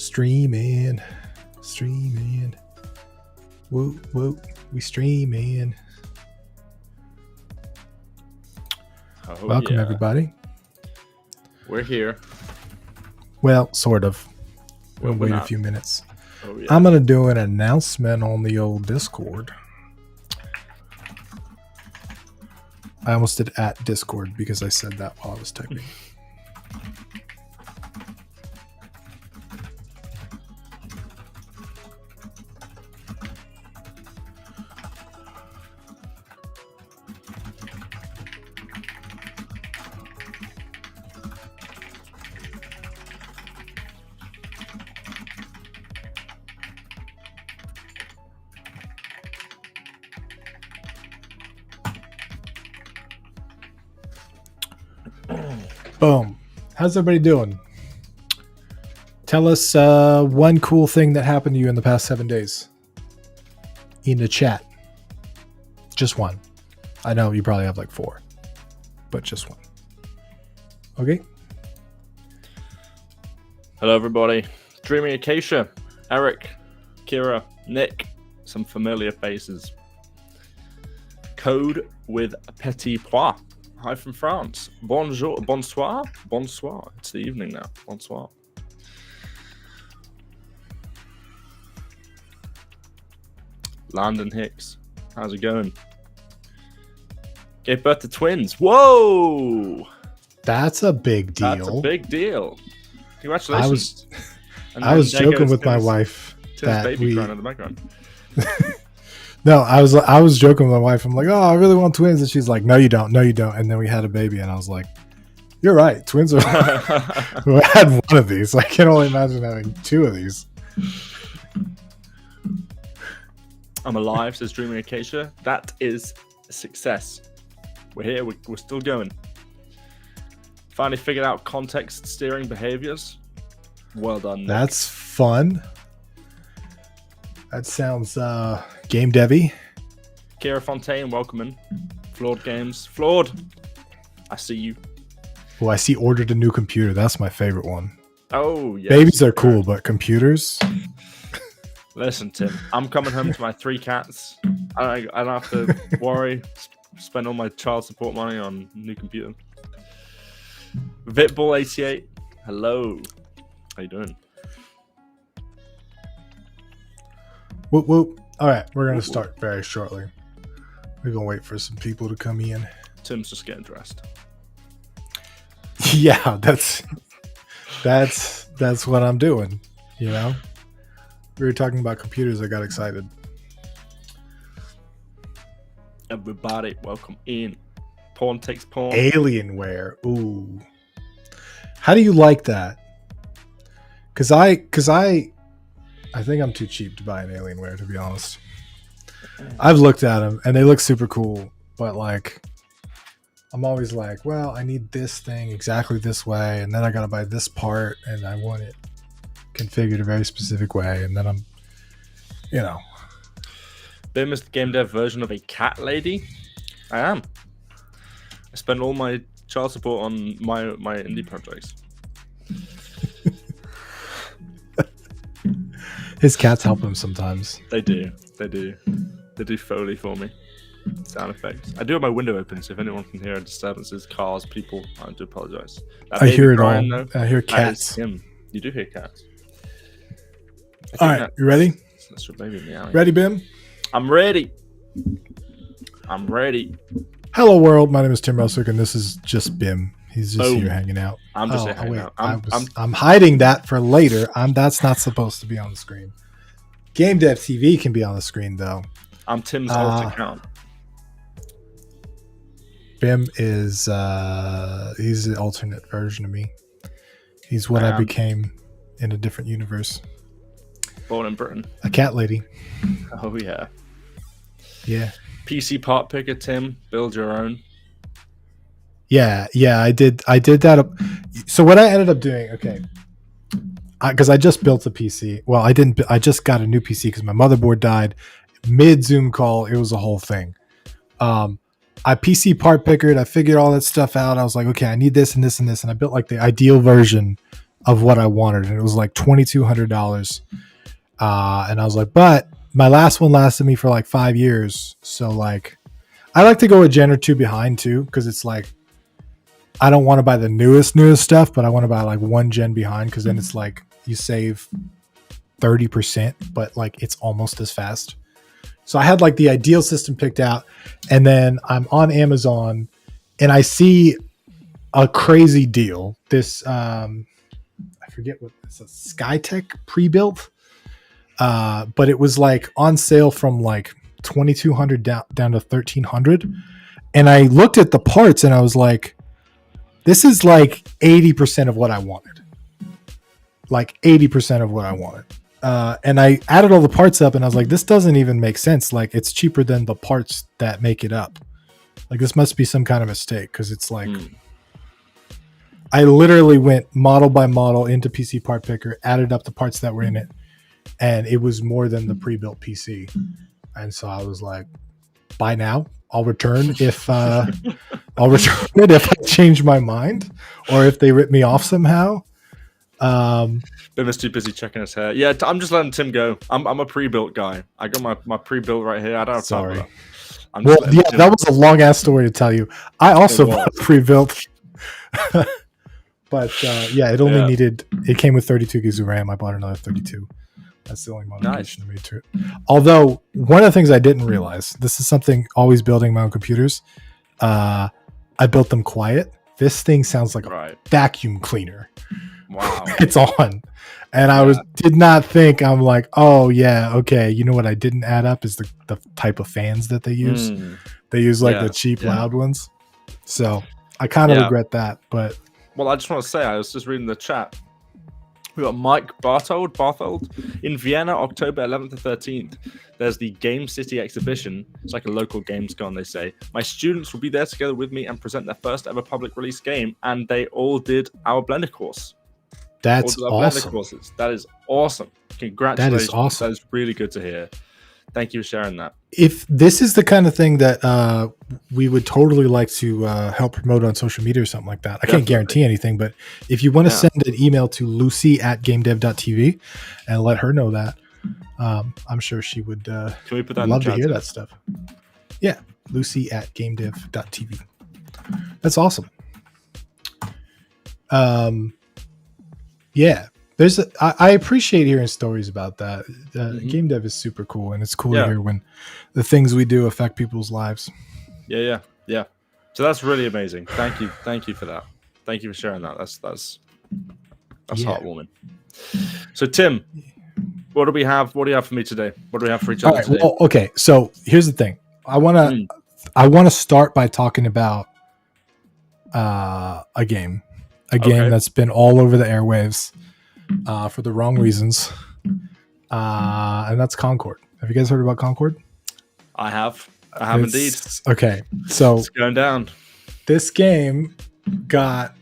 Streaming. Whoop, whoop. We streaming. Oh, Welcome, yeah. everybody. We're here. Well, sort of. Well, We'll we're wait a not. few minutes. Oh, yeah. I'm going to do an announcement on the old Discord. I almost did at Discord because I said that while I was typing. Boom. How's everybody doing? Tell us one cool thing that happened to you in the past 7 days. In the chat. Just one. I know you probably have like 4. But just one. Okay? Hello, everybody. Dreaming Acacia, Eric, Kira, Nick, some familiar faces. Code with Petit Pois. Hi from France. Bonjour, bonsoir, bonsoir. It's the evening now. Bonsoir. Landon Hicks. How's it going? Gave birth to twins. Whoa! That's a big deal. That's a big deal. Congratulations. I was joking with my wife that baby we. crying in the background. No, I was joking with my wife. I'm like, oh, I really want twins, and she's like, no, you don't, no, you don't. And then we had a baby, and I was like, you're right, twins are. We had one of these. I can only imagine having 2 of these. I'm alive, says Dreaming Acacia. That is a success. We're here. We're still going. Finally figured out context steering behaviors. Well done, Nick. That's fun. That sounds game devy. Kira Fontaine, welcome in. Flawed Games. Flawed. I see you. Oh, I see ordered a new computer. That's my favorite one. Oh, yes. Babies are cool, but computers? Listen, Tim. I'm coming home to my 3 cats. I don't have to worry. Spend all my child support money on new computer. Vitball88. Hello. How you doing? Whoop, whoop. All right, we're going to start very shortly. We're going to wait for some people to come in. Tim's just getting dressed. Yeah, that's what I'm doing, you know? We were talking about computers. I got excited. Everybody, welcome in. Porn takes porn. Alienware. Ooh. How do you like that? Because I think I'm too cheap to buy an Alienware, to be honest. I've looked at them, and they look super cool, but, like, I'm always like, well, I need this thing exactly this way, and then I got to buy this part, and I want it configured a very specific way, and then I'm, you know. Bim is the game dev version of a cat lady. I am. I spend all my child support on my indie projects. His cats help him sometimes. They do. They do Foley for me. Sound effects. I do have my window open, so if anyone can hear disturbances, cars, people, I do apologize. I hear it all. I hear cats. Him. You do hear cats. All right, you ready? That's your baby meowing. Ready, Bim? I'm ready. I'm ready. Hello, world. My name is Tim Russick, and this is just Bim. He's just Boom. here hanging out. I'm just here hanging out. I'm hiding that for later. That's not supposed to be on the screen. GameDev.tv can be on the screen, though. I'm Tim's alt account. Bim is he's the alternate version of me. He's what I became in a different universe. Born in Britain. A cat lady. Oh yeah. Yeah. PC part picker, Tim. Build your own. Yeah. I did that. So what I ended up doing, okay, because I just built a PC. Well, I didn't. I just got a new PC because my motherboard died mid Zoom call. It was a whole thing. I PC part pickered. I figured all that stuff out. I was like, okay, I need this and this and this, and I built like the ideal version of what I wanted, and it was like $2,200. And I was like, but my last one lasted me for like 5 years, so like I like to go a gen or two behind too, because it's like I don't want to buy the newest stuff, but I want to buy like one gen behind, because then it's like you save 30%, but like it's almost as fast. So I had like the ideal system picked out, and then I'm on Amazon and I see a crazy deal. This I forget what it's a Skytech pre-built, but it was like on sale from like 2,200 down to 1,300, and I looked at the parts and I was like, this is like 80% of what I wanted. Like 80% of what I wanted. And I added all the parts up and I was like, this doesn't even make sense. Like it's cheaper than the parts that make it up. Like this must be some kind of mistake, because it's like I literally went model by model into PC Part Picker, added up the parts that were in it, and it was more than the pre-built PC. And so I was like, buy now. I'll return if I'll return it if I change my mind or if they rip me off somehow. Bim is too busy checking his hair. Yeah, I'm just letting Tim go. I'm a pre-built guy. I got my pre-built right here. I don't have time for that. Well, yeah, that was a long ass story to tell you. I also bought pre-built, but yeah, it only needed. It came with 32 gigs of RAM. I bought another 32. That's the only modification I made to it. Although one of the things I didn't realize, this is something always building my own computers. I built them quiet. This thing sounds like a vacuum cleaner. Wow, it's on. And I did not think, I'm like, oh yeah, okay. You know what I didn't add up is the type of fans that they use. They use like the cheap loud ones. So I kind of regret that. But well, I just want to say, I was just reading the chat. We got Mike Barthold in Vienna, October 11th to 13th. There's the Game City exhibition. It's like a local Gamescom, they say. My students will be there together with me and present their first ever public release game, and they all did our Blender course. That's awesome. That is awesome. Congratulations. That is awesome. That is really good to hear. Thank you for sharing that. If this is the kind of thing that we would totally like to help promote on social media or something like that, I can't guarantee anything, but if you want to send an email to Lucy@GameDev.tv and let her know that, I'm sure she would Can we put that love to hear that stuff. Yeah, Lucy@GameDev.tv. That's awesome. Yeah. I appreciate hearing stories about that. Game dev is super cool, and it's cool to hear when the things we do affect people's lives. Yeah. So that's really amazing. Thank you for that. Thank you for sharing that. That's heartwarming. So Tim, what do we have? What do you have for me today? What do we have for each other today? Well, okay. So here's the thing. I want to start by talking about a game that's been all over the airwaves. For the wrong reasons, and that's Concord. Have you guys heard about Concord? I have indeed. Okay, so it's going down. This game got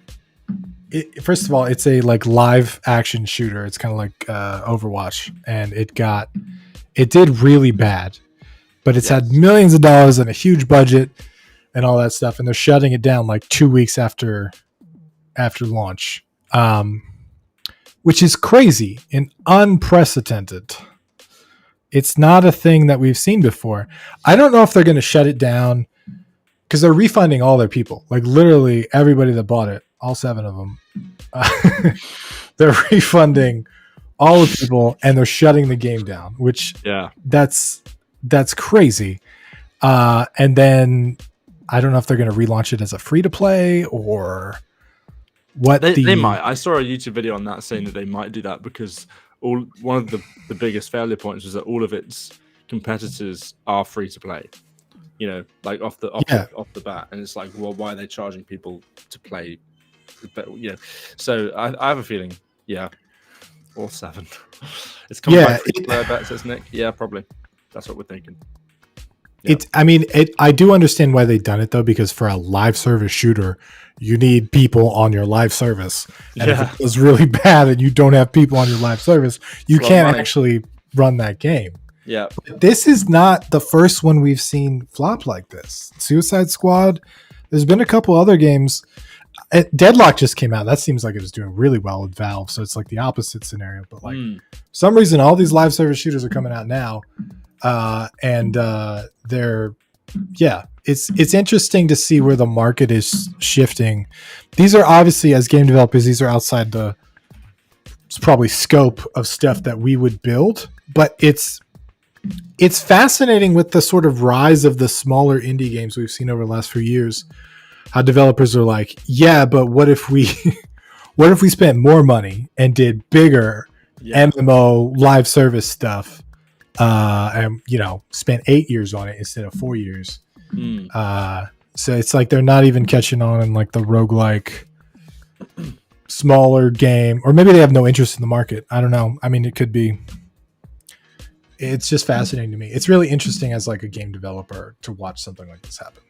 it. First of all, it's a like live action shooter. It's kind of like Overwatch, and it did really bad, but it's had millions of dollars and a huge budget and all that stuff, and they're shutting it down like 2 weeks after launch. Which is crazy and unprecedented. It's not a thing that we've seen before. I don't know if they're going to shut it down because they're refunding all their people. Like literally everybody that bought it, all 7 of them. They're refunding all the people and they're shutting the game down, which that's crazy. And then I don't know if they're going to relaunch it as a free-to-play or... They might. I saw a YouTube video on that saying that they might do that because one of the biggest failure points was that all of its competitors are free to play. You know, like off the bat, and it's like, well, why are they charging people to play? But you know, so I have a feeling, all 7. It's coming back free to play, I bet, says Nick. Yeah, probably. That's what we're thinking. Yeah. I do understand why they've done it though, because for a live service shooter, you need people on your live service. And if it was really bad and you don't have people on your live service, you can't actually run that game. Yeah. But this is not the first one we've seen flop like this. Suicide Squad, there's been a couple other games. Deadlock just came out. That seems like it was doing really well with Valve. So it's like the opposite scenario. But like for some reason, all these live service shooters are coming out now, and they're it's interesting to see where the market is shifting. These are obviously, as game developers, these are outside the probably scope of stuff that we would build, but it's fascinating with the sort of rise of the smaller indie games we've seen over the last few years. How developers are like, yeah, but what if we spent more money and did bigger MMO live service stuff, and spent 8 years on it instead of 4 years. So it's like they're not even catching on in like the roguelike smaller game, or maybe they have no interest in the market. I don't know. I mean, it could be. It's just fascinating to me. It's really interesting as like a game developer to watch something like this happen.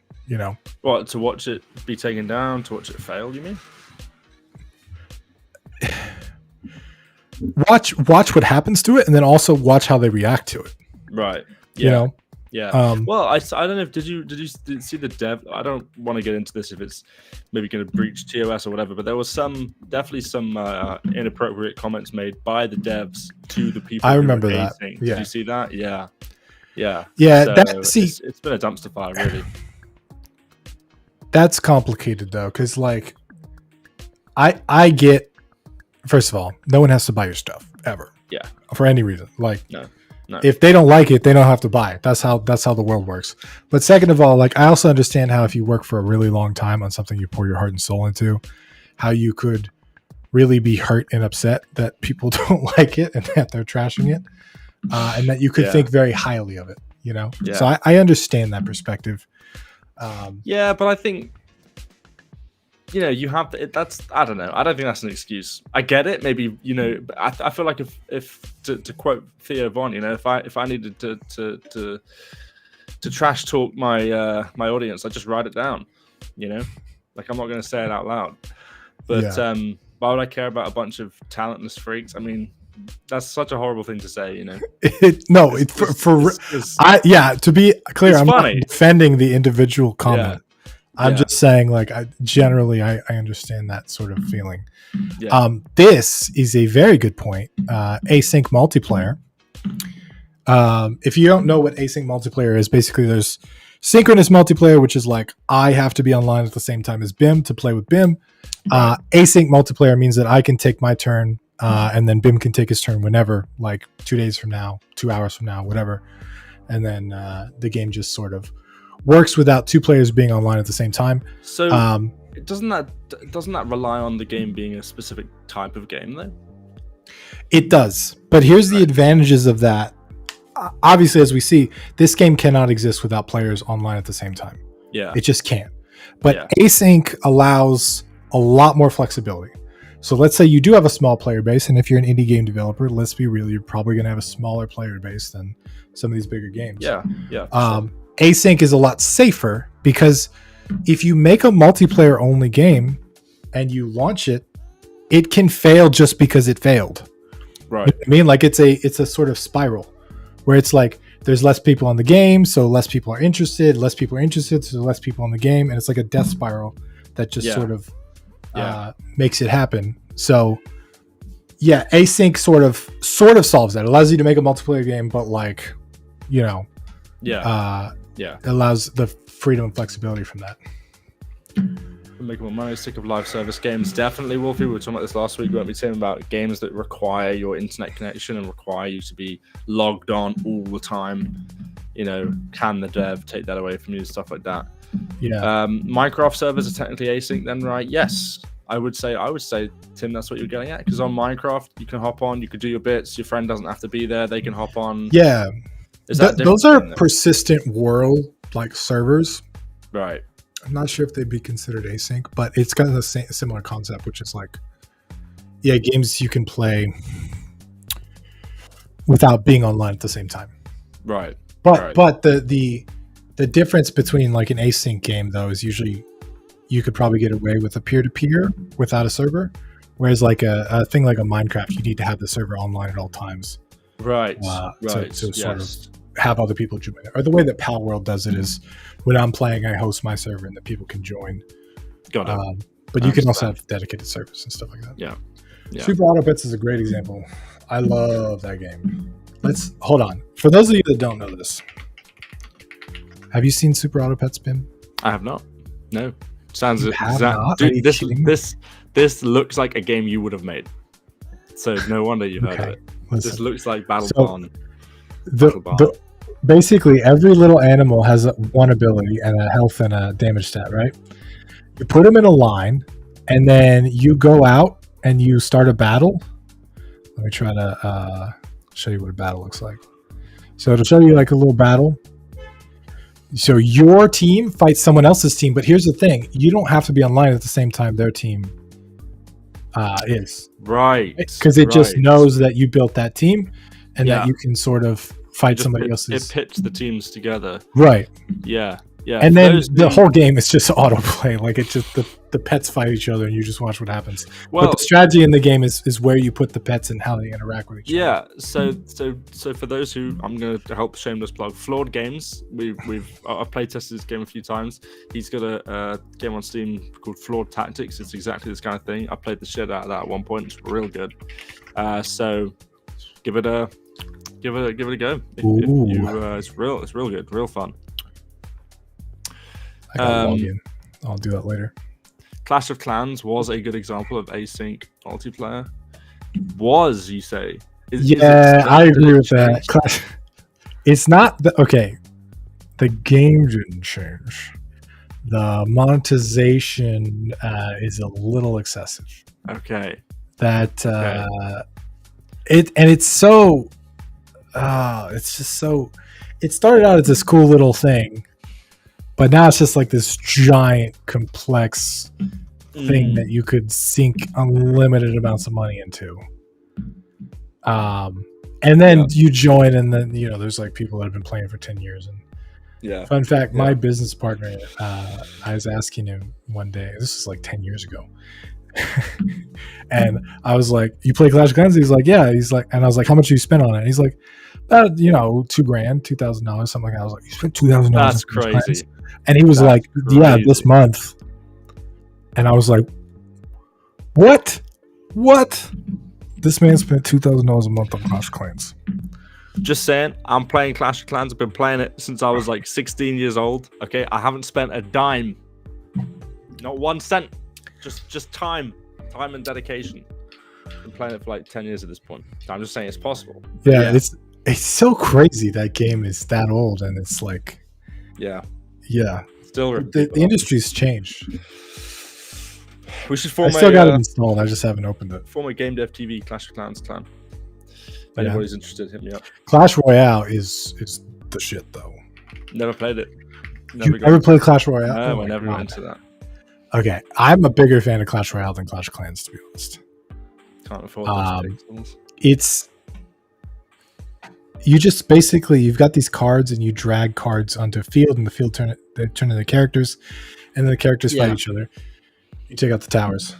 What, to watch it be taken down, to watch it fail, you mean? Watch what happens to it, and then also watch how they react to it. Right. Yeah. Yeah. Well, I don't know if did you see the dev? I don't want to get into this if it's maybe going to breach TOS or whatever, but there was definitely some inappropriate comments made by the devs to the people. I remember that. Yeah. Did you see that? Yeah. So it's been a dumpster fire, really. That's complicated though, because like I get, first of all, no one has to buy your stuff ever. Yeah. For any reason. Like no. If they don't like it, they don't have to buy it. That's how the world works. But second of all, like I also understand how if you work for a really long time on something you pour your heart and soul into, how you could really be hurt and upset that people don't like it and that they're trashing it, and that you could think very highly of it. Yeah. So I understand that perspective. But I think you have that's, I don't know. I don't think that's an excuse. I get it. Maybe but I feel like if to quote Theo Von, if I needed to trash talk my my audience, I just write it down. Like I'm not going to say it out loud. But why would I care about a bunch of talentless freaks? I mean, that's such a horrible thing to say. To be clear, I'm funny. Not defending the individual comment. I'm just saying, like, I understand that sort of feeling. This is a very good point. Async multiplayer. If you don't know what async multiplayer is, basically there's synchronous multiplayer, which is like I have to be online at the same time as Bim to play with Bim. Async multiplayer means that I can take my turn, and then Bim can take his turn whenever, like 2 days from now, 2 hours from now, whatever. And then the game just sort of works without two players being online at the same time. So doesn't that rely on the game being a specific type of game though? It does, but here's the advantages of that. Obviously, as we see, this game cannot exist without players online at the same time. It just can't. But async allows a lot more flexibility. So let's say you do have a small player base, and if you're an indie game developer, let's be real, you're probably going to have a smaller player base than some of these bigger games. Async is a lot safer because if you make a multiplayer only game and you launch it, it can fail just because it failed. Right. You know what I mean, like it's a sort of spiral where it's like there's less people on the game, so less people are interested, so less people on the game, and it's like a death spiral that just sort of makes it happen. So async sort of solves that. It allows you to make a multiplayer game, but like, allows the freedom and flexibility from that. Making more money, sick of live service games. Definitely, Wolfie. We were talking about this last week, weren't we, Tim, about games that require your internet connection and require you to be logged on all the time. Can the dev take that away from you? Stuff like that. Minecraft servers are technically async then, right? Yes. I would say, Tim, that's what you're getting at. Because on Minecraft, you can hop on, you could do your bits, your friend doesn't have to be there, they can hop on. Yeah. Those are persistent world like servers. Right. I'm not sure if they'd be considered async, but it's kind of a similar concept, which is like, games you can play without being online at the same time. Right. But the difference between like an async game though is usually you could probably get away with a peer-to-peer without a server, whereas like a thing like a Minecraft, you need to have the server online at all times. Right. To sort of have other people join. Or the way that Pal World does it is when I'm playing, I host my server and the people can join. Got it. But you can also have dedicated servers and stuff like that. Yeah. Super Auto Pets is a great example. I love that game. Let's hold on. For those of you that don't know this, have you seen Super Auto Pets, Bim? I have not. No. Sounds Dude, this looks like a game you would have made. So no wonder you heard of it. This looks like Battle Barn. Basically, every little animal has one ability and a health and a damage stat, right? You put them in a line, and then you go out and you start a battle. Let me try to show you what a battle looks like. So it'll show you like a little battle. So your team fights someone else's team, but here's the thing: you don't have to be online at the same time their team is. Right. Because it just knows that you built that team, and that you can sort of fight somebody else's. It pits the teams together. Right. Yeah. Yeah. And then the whole game is just autoplay. Like it's just the pets fight each other, and you just watch what happens. Well, but the strategy in the game is where you put the pets and how they interact with each other. Yeah. So for those who I'm going to help shameless plug, Flawed Games. I've played tested this game a few times. He's got a game on Steam called Flawed Tactics. It's exactly this kind of thing. I played the shit out of that at one point. It's real good. So give it a go. It's real good, real fun. I gotta log in. I'll do that later. Clash of Clans was a good example of async multiplayer. Was, you say? I agree with that. Clash. It's not okay. The game didn't change. The monetization is a little excessive. Okay. It's so. It's just so. It started out as this cool little thing. But now it's just like this giant, complex thing that you could sink unlimited amounts of money into. And then you join, and then there's like people that have been playing for 10 years. And fun fact, my business partner, I was asking him one day. This was like 10 years ago, and I was like, "You play Clash of Clans?" He's like, "Yeah." He's like, and I was like, "How much do you spend on it?" And he's like, $2,000, $2,000, something like that. I was like, "You spent $2,000?" That's crazy. And he was like, "Yeah, this month." And I was like, "What? This man spent $2,000 a month on Clash of Clans." Just saying, I'm playing Clash of Clans. I've been playing it since I was like 16 years old. Okay, I haven't spent a dime, not 1 cent. Just time and dedication. I've been playing it for like 10 years at this point. I'm just saying it's possible. Yeah. It's so crazy that game is that old, and it's like, yeah. Still, the industry's changed. We should form. I still got it installed. I just haven't opened it. Form a GameDev.tv Clash of Clans clan. If anybody's interested, hit me up. Clash Royale is the shit, though. Never played it. You ever played Clash Royale? No, I never went into that. Okay, I'm a bigger fan of Clash Royale than Clash of Clans, to be honest. Can't afford those pixels. It's you just basically you've got these cards, and you drag cards onto a field, and the field turn into characters, and then the characters fight each other. You take out the towers.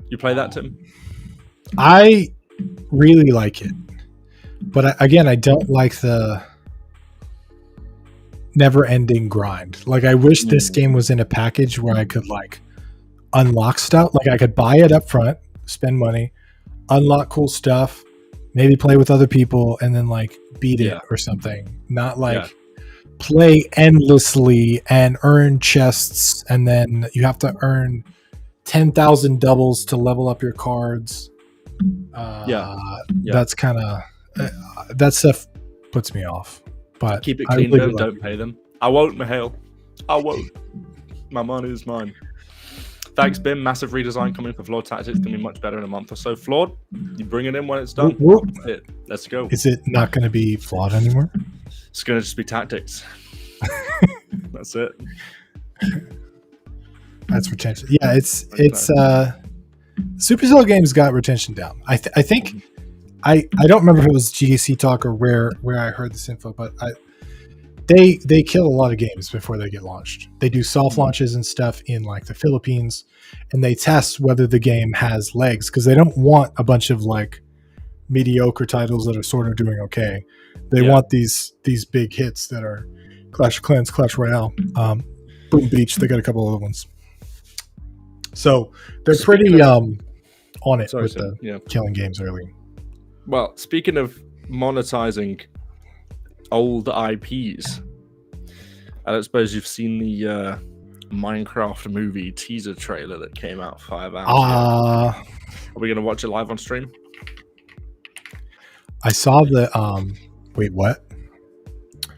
You play that, Tim? I really like it, but I don't like the never-ending grind. Like, I wish this game was in a package where I could like unlock stuff. Like, I could buy it up front, spend money, unlock cool stuff, maybe play with other people, and then like beat it or something. Not like play endlessly and earn chests, and then you have to earn 10,000 doubles to level up your cards. That's kind of that stuff puts me off. But keep it clean, though. Don't pay them. I won't, Mihail. I won't. My money is mine. Thanks, Bim. Massive redesign coming for Flawed Tactics. Going to be much better in a month or so. Flawed, you bring it in when it's done. That's it. Let's go. Is it not going to be Flawed anymore? It's going to just be Tactics. That's it. That's retention. Yeah, it's Supercell games got retention down. I think I don't remember if it was GDC talk or where I heard this info, but they kill a lot of games before they get launched. They do soft launches and stuff in like the Philippines, and they test whether the game has legs, because they don't want a bunch of like mediocre titles that are sort of doing okay. They want these big hits that are Clash of Clans, Clash Royale, Boom Beach. They got a couple other ones. So they're Speaking pretty on it Sorry, with Tim. the Yeah. killing games early. Well, speaking of monetizing old IPs, I don't suppose you've seen the Minecraft movie teaser trailer that came out 5 hours ago. Are we going to watch it live on stream? I saw the wait, what?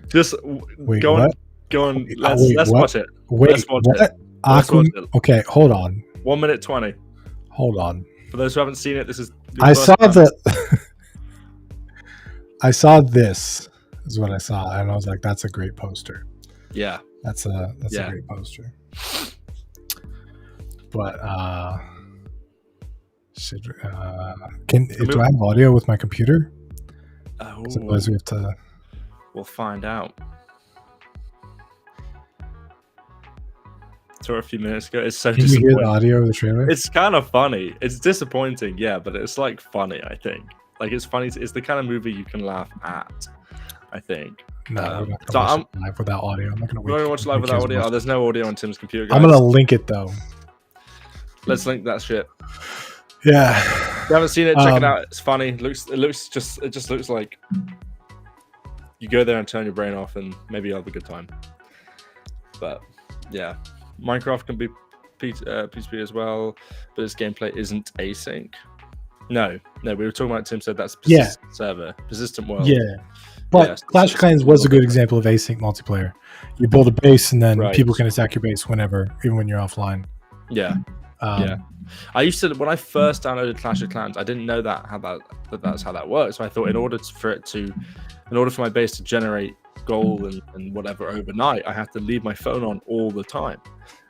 Just Wait, go on. what? Go on. Wait, Let's what? watch it. Wait, Let's watch what? it. Let's watch it. Okay, hold on. 1 minute 20. Hold on. For those who haven't seen it, this is. I saw I saw this is what I saw, and I was like, "That's a great poster." Yeah. That's a great poster. But do I have audio with my computer? Oh, Otherwise we have to. We'll find out. For a few minutes ago, it's so Did you disappointing. hear the audio of the trailer? It's kind of funny. It's disappointing, yeah, but it's like funny. I think like it's funny. It's the kind of movie you can laugh at. I think. No, we're not gonna watch it live without audio. I'm not gonna. We're going to watch live without audio. Oh, there's no audio on Tim's computer. Guys. I'm gonna link it though. Let's link that shit. Yeah. If you haven't seen it, check it out. It's funny. It just looks like you go there and turn your brain off, and maybe you'll have a good time. But yeah, Minecraft can be P2P as well, but its gameplay isn't async. No, we were talking about. Tim said that's persistent server, persistent world. Yeah. But Clash of Clans was a good example of async multiplayer. You build a base, and then people can attack your base whenever, even when you're offline. Yeah. I used to, when I first downloaded Clash of Clans, I didn't know that's how that works. So I thought in order for my base to generate gold and whatever overnight, I have to leave my phone on all the time.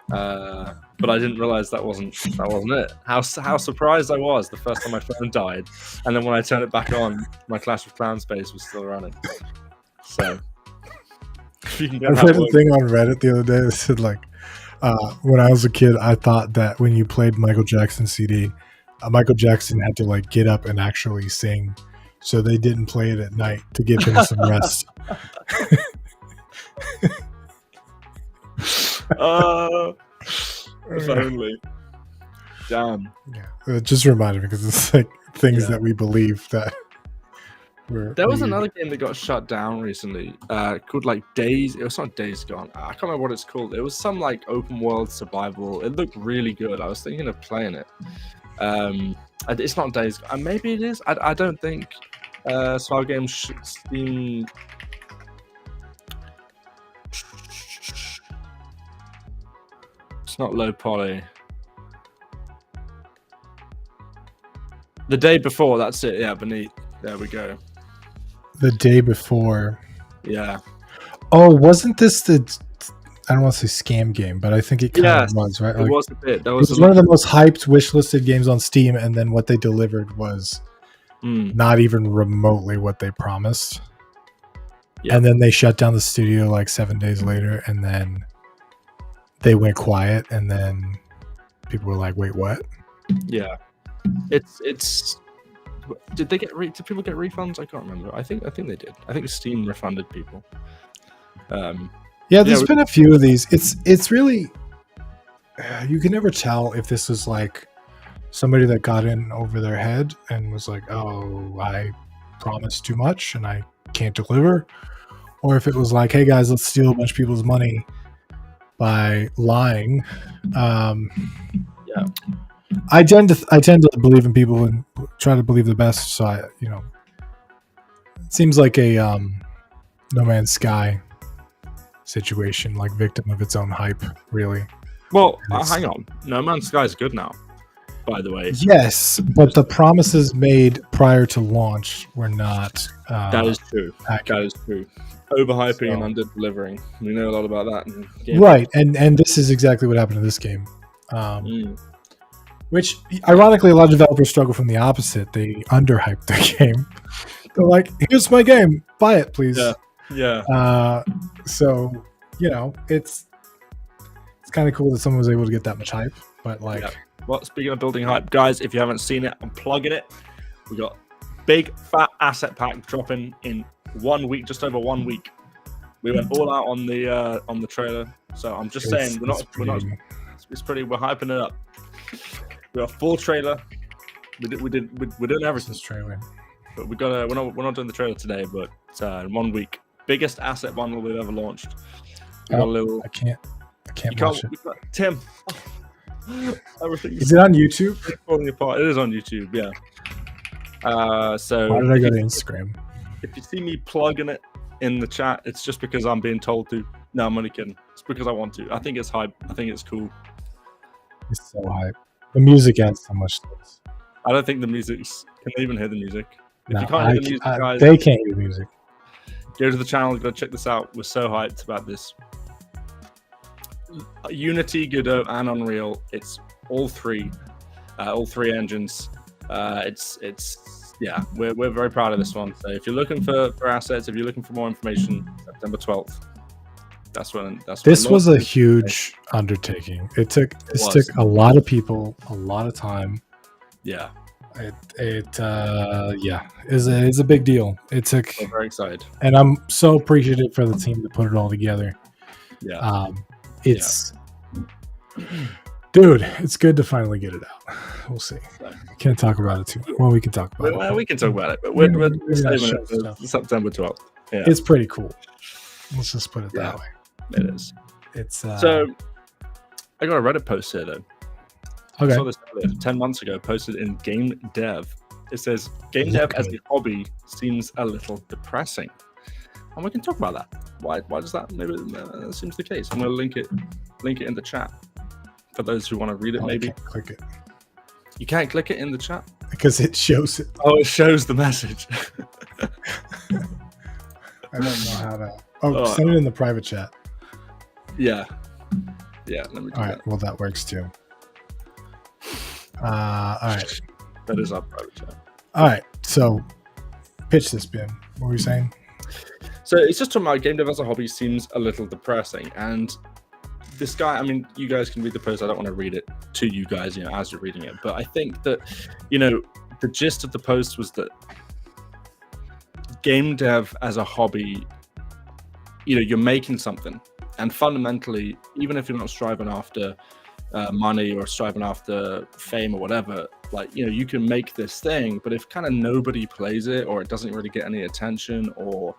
But I didn't realize that wasn't it. How surprised I was the first time my phone died, and then when I turned it back on, my Clash of Clans base was still running. So you can I read a thing on Reddit the other day that said like, when I was a kid, I thought that when you played Michael Jackson's CD, Michael Jackson had to like get up and actually sing, so they didn't play it at night to give him some rest. If only. Damn. Yeah, it just reminded me because it's like things that we believe that. There was another game that got shut down recently, called like Days. It was not Days Gone. I can't remember what it's called. It was some like open world survival. It looked really good. I was thinking of playing it. It's not Days Gone. Maybe it is. I don't think. Survival games Steam. It's not low poly. The day before. That's it. Yeah, beneath. There we go. The day before. Yeah. Oh, wasn't this the? I don't want to say scam game, but I think it kind of was, right? It like, was a bit. It was one of the most hyped, wish-listed games on Steam, and then what they delivered was not even remotely what they promised. Yep. And then they shut down the studio like 7 days later, and then they went quiet, and then people were like, "Wait, what?" Yeah, it's. Did they get? Did people get refunds? I can't remember. I think they did. I think Steam refunded people. Yeah, there's been a few of these. It's really you can never tell if this was like somebody that got in over their head and was like, "Oh, I promised too much and I can't deliver," or if it was like, "Hey guys, let's steal a bunch of people's money by lying." Yeah. I tend to believe in people and try to believe the best. So it seems like a No Man's Sky situation, like victim of its own hype, really. Well, hang on. No Man's Sky is good now, by the way. Yes, but the promises made prior to launch were not. That is true. That is true. Overhyping and under-delivering. We know a lot about that. Right, and this is exactly what happened in this game. Which, ironically, a lot of developers struggle from the opposite. They underhyped their game. They're like, "Here's my game. Buy it, please." Yeah. So, it's kind of cool that someone was able to get that much hype. But, like... Yeah. Well, speaking of building hype, guys, if you haven't seen it, I'm plugging it. We got big, fat asset pack dropping in 1 week, just over 1 week. We went all out on the trailer. So I'm just saying, we're not it's pretty. We're hyping it up. We got a full trailer. We're doing everything. This trailer. But we're not doing the trailer today, but in 1 week, biggest asset bundle we've ever launched. We got a little. I can't watch it. Tim. Everything Is it on YouTube? Falling apart. It is on YouTube. Yeah. So why did I go to Instagram? If you see me plugging it in the chat, it's just because I'm being told to. No, I'm only kidding. It's because I want to. I think it's hype. I think it's cool. It's so hype. The music adds so much to this. I don't think the music's. Can they even hear the music? If No, you can't hear the music, guys, they can't hear music. go to the channel. Go check this out. We're so hyped about this. Unity, Godot, and Unreal. It's all three engines. Yeah, we're very proud of this one. So if you're looking for assets, if you're looking for more information, September 12th. That's when. This was a huge undertaking. It took a lot of people, a lot of time. Yeah. It is a big deal. It took. I'm very excited, and I'm so appreciative for the team to put it all together. Yeah. Dude, it's good to finally get it out. We'll see. Can't talk about it too much. Well, we can talk about it. We can talk about it, but we're saving it for September 12th. Yeah. It's pretty cool. Let's just put it that way. It is. It's so. I got a Reddit post here though. Okay. I saw this earlier, 10 months ago, posted in Game Dev. It says Game Dev as a hobby seems a little depressing, and we can talk about that. Why does that? Maybe that seems the case. I'm going to link it in the chat for those who want to read it. Maybe click it. You can't click it in the chat because it shows it. Oh, it shows the message. I don't know how to. Send it in the private chat. Yeah. Let me do all right. that. Well, that works too. All right. That is our private chat. All right. So, pitch this, Bim. What were you saying? So it's just talking about Game Dev as a hobby seems a little depressing, and this guy. I mean, you guys can read the post. I don't want to read it to you guys, as you're reading it. But I think that, the gist of the post was that game dev as a hobby, you're making something, and fundamentally, even if you're not striving after money or striving after fame or whatever, you can make this thing, but if kind of nobody plays it or it doesn't really get any attention, or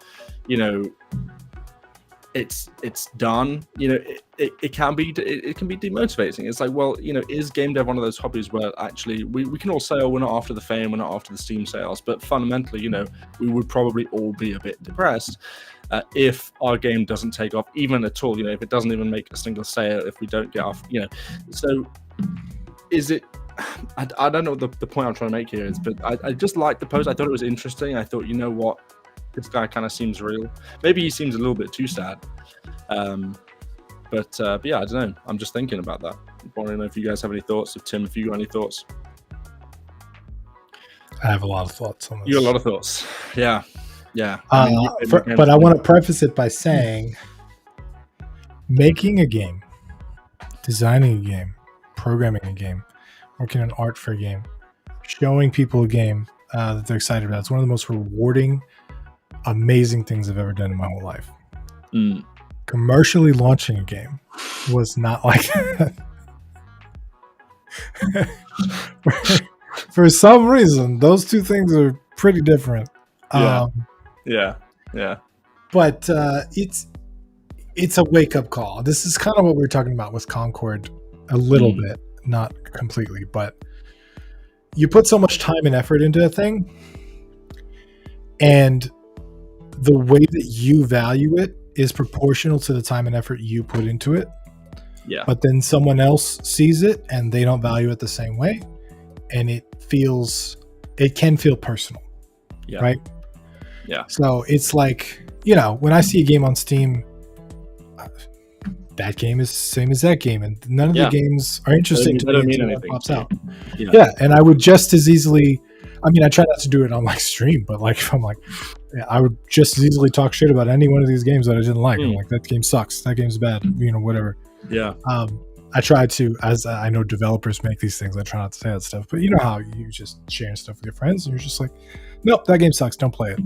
it's done, it can be demotivating. It's like, well, is game dev one of those hobbies where actually we can all say, oh, we're not after the fame, we're not after the Steam sales, but fundamentally, we would probably all be a bit depressed if our game doesn't take off even at all, if it doesn't even make a single sale, if we don't get off, so is it, I don't know what the point I'm trying to make here is, but I just liked the post. I thought it was interesting. I thought, what, this guy kind of seems real. Maybe he seems a little bit too sad. But yeah, I don't know. I'm just thinking about that. I want to know if you guys have any thoughts. If Tim, if you got any thoughts. I have a lot of thoughts on this. You got a lot of thoughts. Yeah. But I want to preface it by saying making a game, designing a game, programming a game, working on art for a game, showing people a game that they're excited about. It's one of the most rewarding, amazing things I've ever done in my whole life. Commercially launching a game was not like that. For some reason, those two things are pretty different. Yeah. But it's a wake-up call. This is kind of what we were talking about with Concord a little bit, not completely, but you put so much time and effort into a thing, and the way that you value it is proportional to the time and effort you put into it. Yeah. But then someone else sees it and they don't value it the same way, and it can feel personal. Yeah. Right? Yeah. So it's like, when I see a game on Steam, that game is the same as that game, and none of the games are interesting to me until it pops out. Yeah, and I would just as easily, I try not to do it on my stream, but if I'm I would just as easily talk shit about any one of these games that I didn't like. I'm like, that game sucks, that game's bad, whatever. Yeah. I try to, as I know developers make these things, I try not to say that stuff, but you know how you just sharing stuff with your friends and you're just like, nope, that game sucks, don't play it.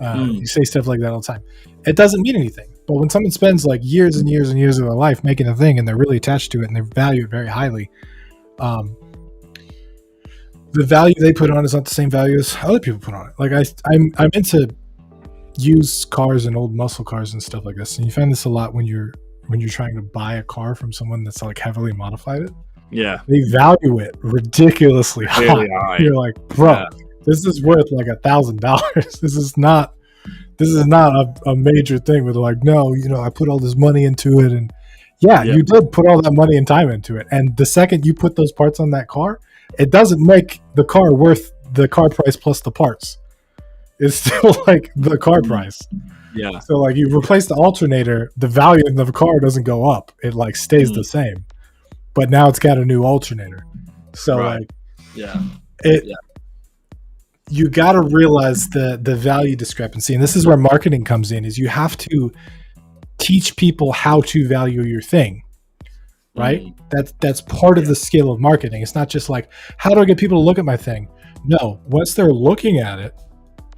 You say stuff like that all the time. It doesn't mean anything. But when someone spends like years and years and years of their life making a thing and they're really attached to it and they value it very highly, the value they put on is not the same value as other people put on it. Like I'm into used cars and old muscle cars and stuff like this, and you find this a lot when you're trying to buy a car from someone that's like heavily modified it. Yeah, they value it ridiculously high. You're like, bro, this is worth like $1,000. This is not a major thing. Where they're like, no, I put all this money into it, and you did put all that money and time into it. And the second you put those parts on that car, it doesn't make the car worth the car price plus the parts. It's still like the car price. Yeah. So like you replace the alternator, the value of the car doesn't go up. It like stays the same. But now it's got a new alternator. So you got to realize the value discrepancy. And this is where marketing comes in, is you have to teach people how to value your thing. Right? That's part of the skill of marketing. It's not just like, how do I get people to look at my thing? No, once they're looking at it,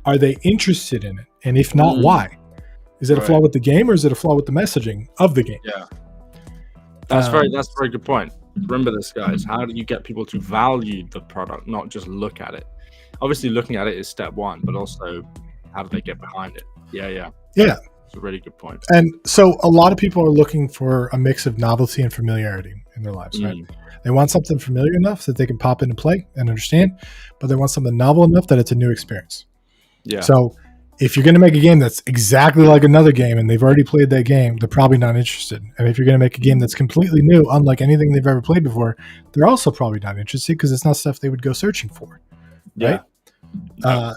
are they interested in it? And if not, why? Is it a flaw with the game, or is it a flaw with the messaging of the game? Yeah. That's a very good point. Remember this, guys. How do you get people to value the product, not just look at it? Obviously, looking at it is step one, but also how do they get behind it? Yeah. It's a really good point. And so a lot of people are looking for a mix of novelty and familiarity in their lives, right? They want something familiar enough that they can pop in and play and understand, but they want something novel enough that it's a new experience. Yeah. So if you're going to make a game that's exactly like another game and they've already played that game, they're probably not interested. And if you're going to make a game that's completely new, unlike anything they've ever played before, they're also probably not interested because it's not stuff they would go searching for. Right?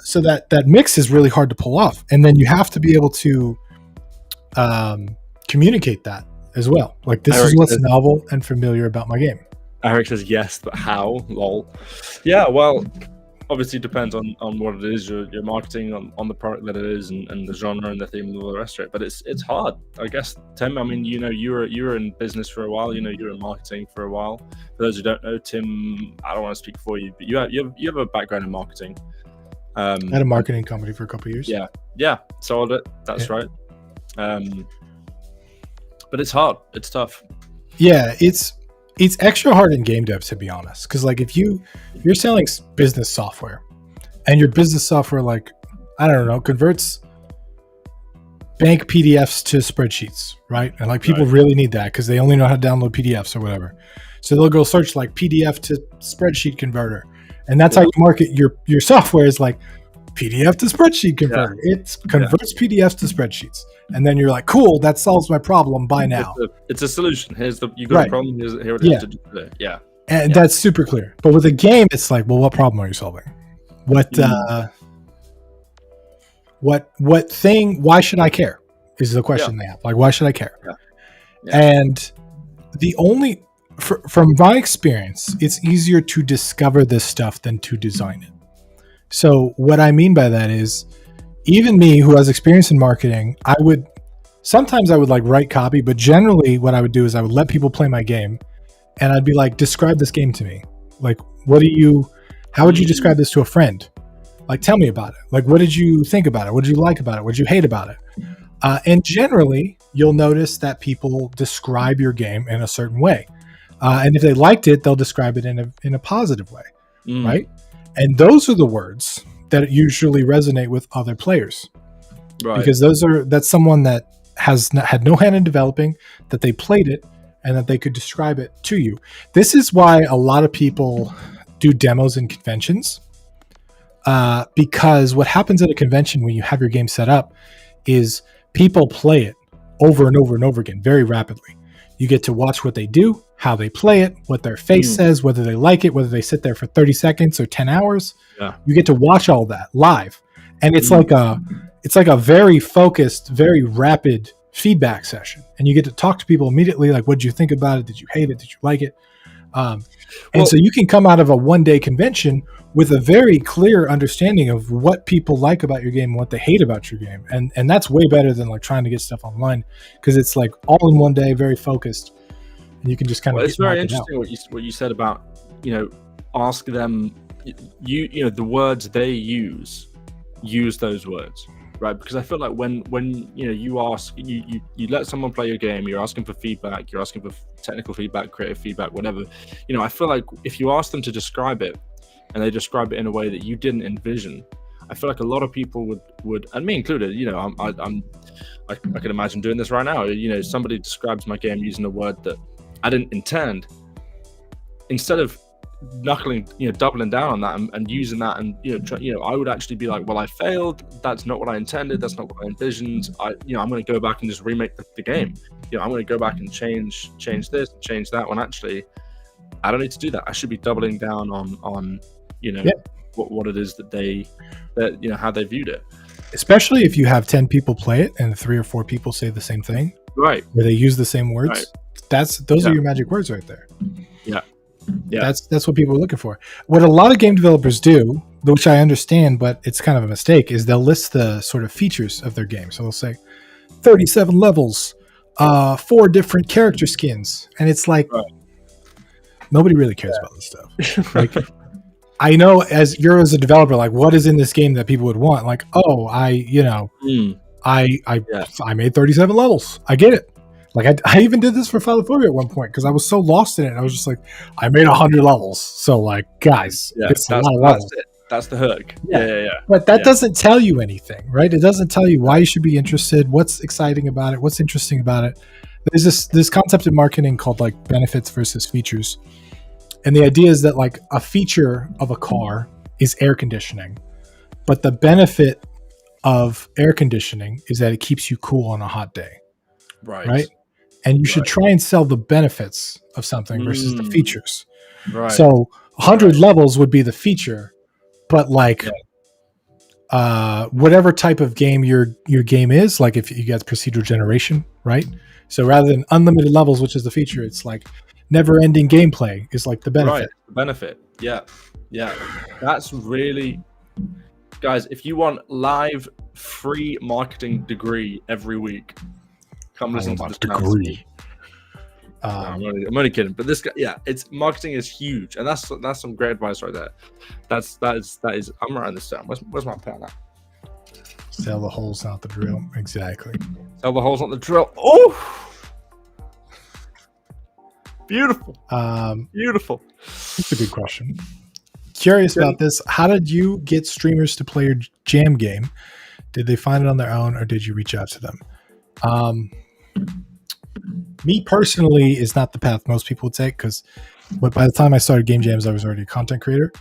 So that mix is really hard to pull off. And then you have to be able to communicate that as well. Like, this is what's novel and familiar about my game. Eric says yes, but how? Lol. Yeah, well, obviously it depends on what it is you're marketing, on the product that it is, and the genre and the theme and all the rest of it. But it's hard, I guess. Tim, I mean, you were in business for a while. You were in marketing for a while. For those who don't know, Tim, I don't want to speak for you, but you have a background in marketing. I had a marketing company for a couple of years. Yeah, sold it. That's right. But it's hard. It's tough. Yeah, it's extra hard in game dev, to be honest, because like if you're selling business software and your business software, like, I don't know, converts bank PDFs to spreadsheets, right? And like people really need that because they only know how to download PDFs or whatever. So they'll go search like PDF to spreadsheet converter. And that's how you market your software, is like PDF to spreadsheet converter. It converts PDFs to spreadsheets. And then you're like, cool, that solves my problem. Buy now. It's a solution. You got a problem. Here it is to do it. Yeah. And that's super clear. But with a game, it's like, well, what problem are you solving? What thing? Why should I care? Is the question they have. Like, why should I care? And the only, from my experience, it's easier to discover this stuff than to design it. So what I mean by that is, even me, who has experience in marketing, sometimes I would like write copy, but generally what I would do is I would let people play my game and I'd be like, describe this game to me. Like, how would you describe this to a friend? Like, tell me about it. Like, what did you think about it? What did you like about it? What did you hate about it? And generally you'll notice that people describe your game in a certain way. And if they liked it, they'll describe it in a positive way. Right. And those are the words that usually resonate with other players, because that's someone that had no hand in developing, that they played it and that they could describe it to you. This is why a lot of people do demos in conventions, because what happens at a convention when you have your game set up is people play it over and over and over again very rapidly. You get to watch what they do, how they play it, what their face says, whether they like it, whether they sit there for 30 seconds or 10 hours. You get to watch all that live. And it's like a very focused, very rapid feedback session. And you get to talk to people immediately, like, what did you think about it? Did you hate it? Did you like it? And so you can come out of a one-day convention with a very clear understanding of what people like about your game and what they hate about your game. And that's way better than like trying to get stuff online, because it's like all in one day, very focused. And you can just kind of. It's very interesting what you said about, ask them, the words they use those words, right? Because I feel like when you ask you let someone play your game, you're asking for feedback, you're asking for technical feedback, creative feedback, whatever. I feel like if you ask them to describe it, and they describe it in a way that you didn't envision, I feel like a lot of people would, and me included, I can imagine doing this right now. Somebody describes my game using a word that I didn't intend. Instead of doubling down on that and using that, and I would actually be like, well, I failed. That's not what I intended. That's not what I envisioned. I'm going to go back and just remake the game. I'm going to go back and change this, change that. When actually, I don't need to do that. I should be doubling down on what it is that how they viewed it. Especially if you have 10 people play it and 3 or 4 people say the same thing, right? Where they use the same words. Right. Those are your magic words right there. Yeah. That's what people are looking for. What a lot of game developers do, which I understand, but it's kind of a mistake, is they'll list the sort of features of their game. So they'll say 37 levels, 4 different character skins, and it's like nobody really cares about this stuff. Like, I know as a developer, like, what is in this game that people would want? Like, oh, I made 37 levels. I get it. Like, I even did this for Phobia at one point because I was so lost in it. And I was just like, I made 100 levels. So, like, guys, it's a lot of levels. That's it. That's the hook. Yeah. But that doesn't tell you anything, right? It doesn't tell you why you should be interested, what's exciting about it, what's interesting about it. There's this concept in marketing called, like, benefits versus features. And the idea is that, like, a feature of a car is air conditioning. But the benefit of air conditioning is that it keeps you cool on a hot day. Right? And you should try and sell the benefits of something versus the features. Right. So 100 levels would be the feature, but like whatever type of game your game is, like if you got procedural generation, right? So rather than unlimited levels, which is the feature, it's like never-ending gameplay is like the benefit. Right. The benefit. Yeah. That's really, guys, if you want live free marketing degree every week, come listen to this degree. I'm only kidding, but this guy, it's marketing is huge, and that's some great advice right there. That is. I'm writing this down. Where's my pen at? Sell the holes, not the drill. Exactly. Sell the holes, not the drill. Oh, beautiful. Beautiful. That's a good question. Curious about this. How did you get streamers to play your jam game? Did they find it on their own, or did you reach out to them? Me personally is not the path most people would take, because by the time I started game jams, I was already a content creator,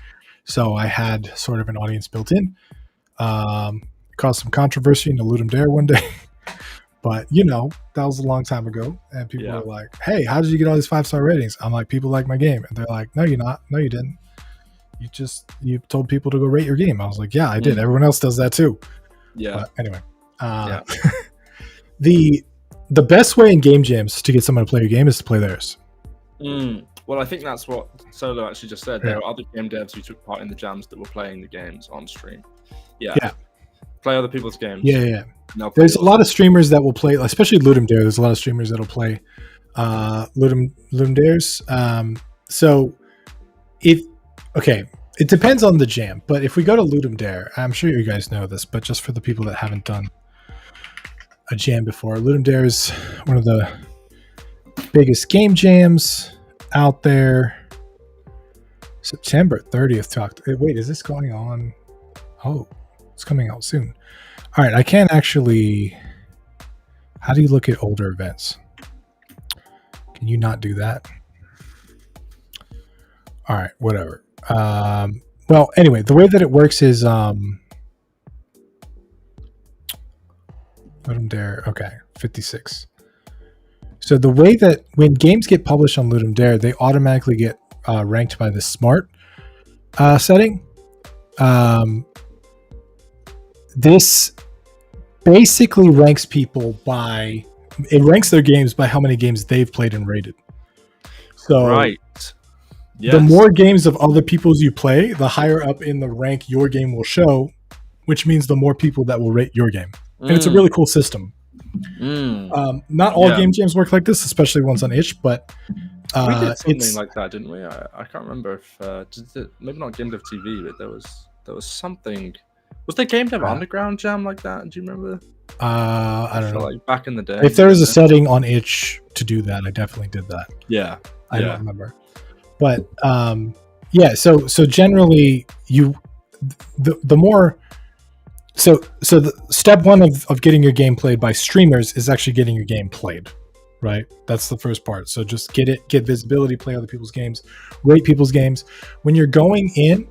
so I had sort of an audience built in. Caused some controversy in the Ludum Dare one day, but that was a long time ago, and people were like, "Hey, how did you get all these 5-star ratings?" I'm like, "People like my game," and they're like, "No, you're not. No, you didn't. You told people to go rate your game." I was like, "Yeah, I did. Everyone else does that too." Yeah. But anyway, the best way in game jams to get someone to play your game is to play theirs. Well, I think that's what Solo actually just said. There are other game devs who took part in the jams that were playing the games on stream. Yeah. Play other people's games. Yeah. There's a lot of streamers that will play, especially Ludum Dare. There's a lot of streamers that'll play Ludum Dares. So it depends on the jam. But if we go to Ludum Dare, I'm sure you guys know this, but just for the people that haven't done a jam before, Ludum Dare is one of the biggest game jams out there. September 30th. Wait, is this going on? Oh, it's coming out soon. All right, I can't actually. How do you look at older events? Can you not do that? All right, whatever. Well, anyway, the way that it works is Ludum Dare, okay, 56. So the way that when games get published on Ludum Dare, they automatically get ranked by the smart setting. This basically ranks people it ranks their games by how many games they've played and rated. So the more games of other people's you play, the higher up in the rank your game will show, which means the more people that will rate your game. And it's a really cool system. Not all game jams work like this, especially ones on itch, but we did something like that, didn't we? I can't remember if maybe not GameDev.tv, but there was something Was there Game Dev Underground jam like that? Do you remember? I don't know. Like back in the day. If there was a setting on itch to do that, I definitely did that. Yeah. I don't remember. But yeah, so generally the more so the step one of getting your game played by streamers is actually getting your game played, right? That's the first part. So just get visibility, play other people's games, rate people's games. When you're going in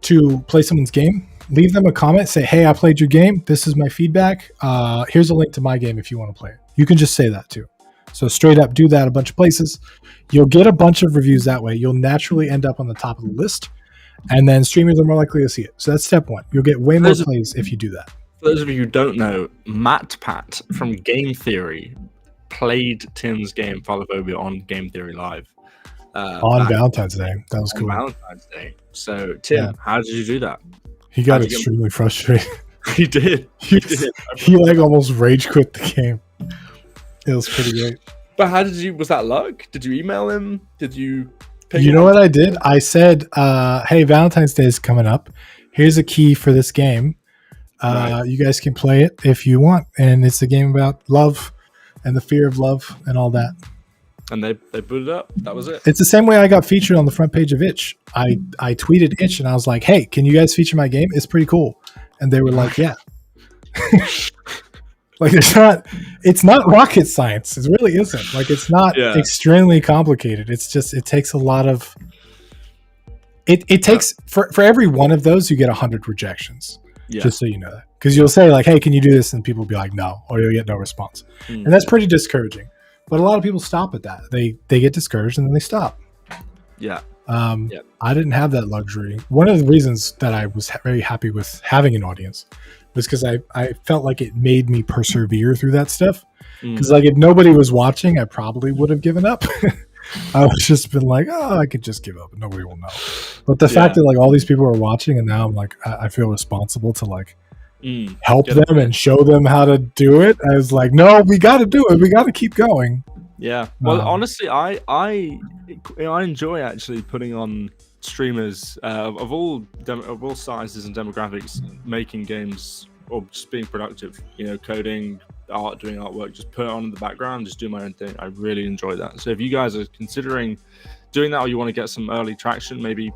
to play someone's game, leave them a comment, say, hey, I played your game, this is my feedback, here's a link to my game if you want to play it. You can just say that too. So straight up do that a bunch of places. You'll get a bunch of reviews that way. You'll naturally end up on the top of the list, and then streamers are more likely to see it. So that's step one. You'll get way more plays if you do that. For those of you who don't know, Matt Pat from Game Theory played Tim's game Phalophobia on Game Theory Live. On Valentine's Day. That was cool. Valentine's Day. So, Tim, how did you do that? He got extremely frustrated. He did. He like almost rage quit the game. It was pretty great. But how did you? Was that luck? Did you email him? Did you? You know what I did? I said, "Hey, Valentine's Day is coming up. Here's a key for this game. You guys can play it if you want, and it's a game about love and the fear of love and all that." And they booted up. That was it. It's the same way I got featured on the front page of Itch. I tweeted Itch and I was like, "Hey, can you guys feature my game? It's pretty cool." And they were like, "Yeah." Like it's not rocket science. It really isn't. Like it's not extremely complicated. It's just it takes a lot of. It takes for every one of those you get 100 rejections. Yeah. Just so you know that, because you'll say like, "Hey, can you do this?" and people will be like, "No," or you'll get no response, and that's pretty discouraging. But a lot of people stop at that. They get discouraged and then they stop. Yeah. I didn't have that luxury. One of the reasons that I was very happy with having an audience was because I felt like it made me persevere through that stuff. Because like if nobody was watching, I probably would have given up. I was just been like, oh, I could just give up and nobody will know. But the fact that like all these people are watching and now I'm like, I feel responsible to like help them and show them how to do it. I was like, no, we got to do it. We got to keep going. Yeah. Well, honestly, I enjoy actually putting on streamers of all sizes and demographics making games or just being productive. You know, coding, art, doing artwork. Just put it on in the background. Just do my own thing. I really enjoy that. So if you guys are considering doing that or you want to get some early traction, maybe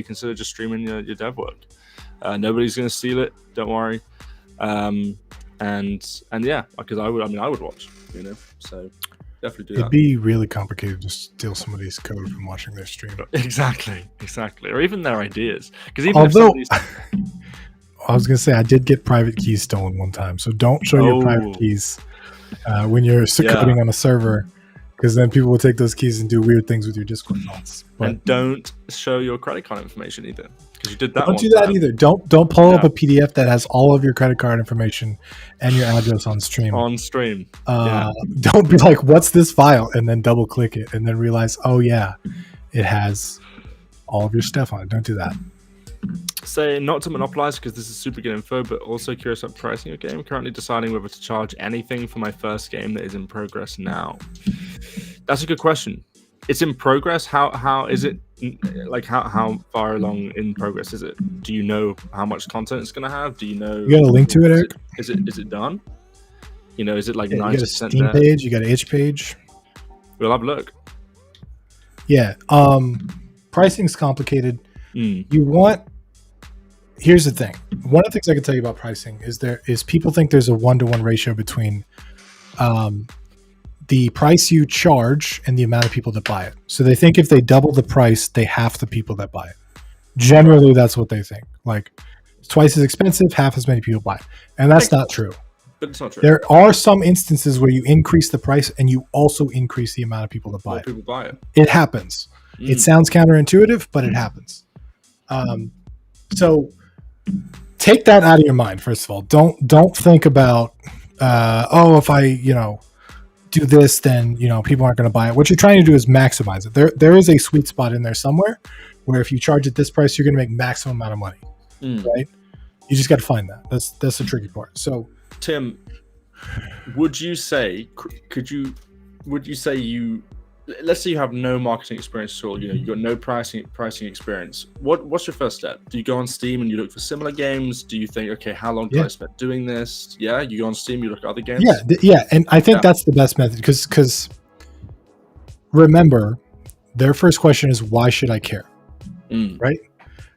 consider just streaming your dev work. Nobody's going to steal it. Don't worry. And yeah, because I would watch. You know, so. Definitely do that. It'd be really complicated to steal somebody's code from watching their stream. Exactly, or even their ideas. Because although I was gonna say I did get private keys stolen one time, so don't show your private keys when you're coding on a server, because then people will take those keys and do weird things with your Discord notes. And don't show your credit card information either. Because you did that. Don't do that either. Don't pull up a PDF that has all of your credit card information and your address on stream. Don't be like, "What's this file?" and then double click it and then realize, "Oh yeah, it has all of your stuff on it." Don't do that. Say not to monopolize because this is super good info, but also curious about pricing your game. Currently deciding whether to charge anything for my first game that is in progress now. That's a good question. It's in progress. How is it? Like how far along in progress is it? Do you know how much content it's gonna have? Do you know? You got a link to it, Eric? Is it done? You know, is it like 90%? You got a Steam page. You got an itch page. We'll have a look. Yeah. Pricing's complicated. Here's the thing. One of the things I can tell you about pricing is people think there's a 1-to-1 ratio between the price you charge and the amount of people that buy it. So they think if they double the price, they half the people that buy it. Generally, that's what they think. Like, it's twice as expensive, half as many people buy it. And that's not true. But it's not true. There are some instances where you increase the price and you also increase the amount of people that buy it. People buy it. It happens. It sounds counterintuitive, but it happens. So take that out of your mind, first of all. Don't think about, if I, do this, then people aren't going to buy it. What you're trying to do is maximize it. There is a sweet spot in there somewhere where if you charge it this price, you're going to make maximum amount of money, right? You just got to find that. That's the tricky part. So, Tim, would you say you let's say you have no marketing experience at all. You got no pricing experience. What's your first step? Do you go on Steam and you look for similar games? Do you think, okay, how long did I spend doing this? Yeah, you go on Steam, you look at other games. Yeah, and I think that's the best method because remember, their first question is why should I care? Right?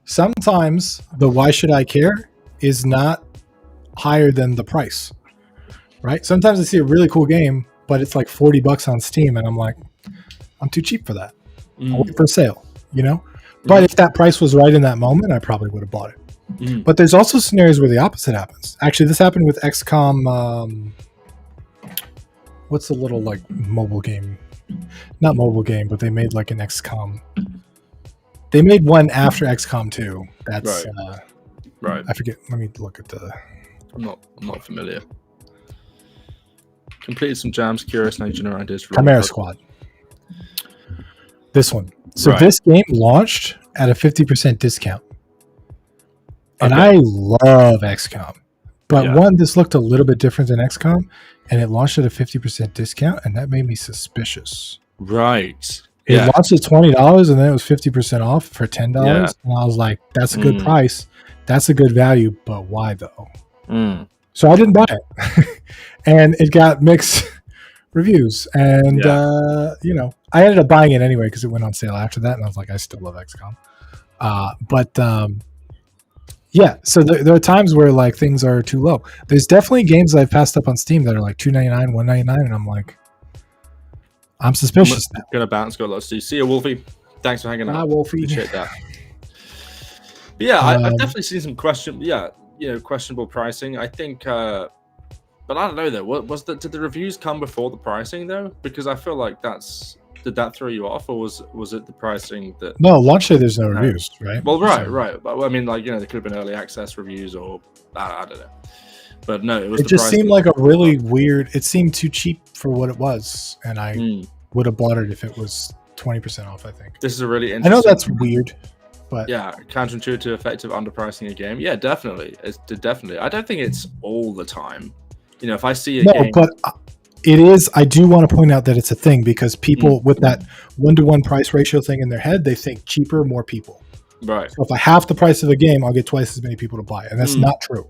Sometimes the why should I care is not higher than the price. Right? Sometimes I see a really cool game, but it's like $40 on Steam, and I'm like, I'm too cheap for that. I'll wait for a sale, But if that price was right in that moment, I probably would have bought it. But there's also scenarios where the opposite happens. Actually, this happened with XCOM. What's the little like mobile game? Not mobile game, but they made like an XCOM. They made one after XCOM 2. That's right. I forget. Let me look at the. I'm not familiar. Completed some jams. Curious now. General ideas for Chimera Squad. This one. So this game launched at a 50% discount. And I love XCOM. But one, this looked a little bit different than XCOM, and it launched at a 50% discount, and that made me suspicious. Right. It launched at $20, and then it was 50% off for $10. Yeah. And I was like, that's a good price. That's a good value, but why though? So I didn't buy it. And it got mixed reviews. And, I ended up buying it anyway because it went on sale after that. And I was like, I still love XCOM. So there are times where like things are too low. There's definitely games I've passed up on Steam that are like $2.99, $1.99, and I'm like, I'm suspicious now. Gonna bounce, go lots. See you, Wolfie. Thanks for hanging out. Wolfie. Appreciate that. But yeah, I've definitely seen some questionable pricing. I think, but I don't know though. Did the reviews come before the pricing though? Because I feel like did that throw you off, or was it the pricing that? No, launch day there's no reviews, right? Well, right. But I mean, like there could have been early access reviews, or I don't know. But no, it was. It just seemed like a really weird. It seemed too cheap for what it was, and I would have bought it if it was 20% off. I think this is a really interesting. I know that's weird, but counterintuitive, effective underpricing a game. Yeah, definitely. It's definitely. I don't think it's all the time. If I see a game, but it is. I do want to point out that it's a thing because people with that 1-to-1 price ratio thing in their head, they think cheaper, more people. Right. So if I half the price of a game, I'll get twice as many people to buy it, and that's not true.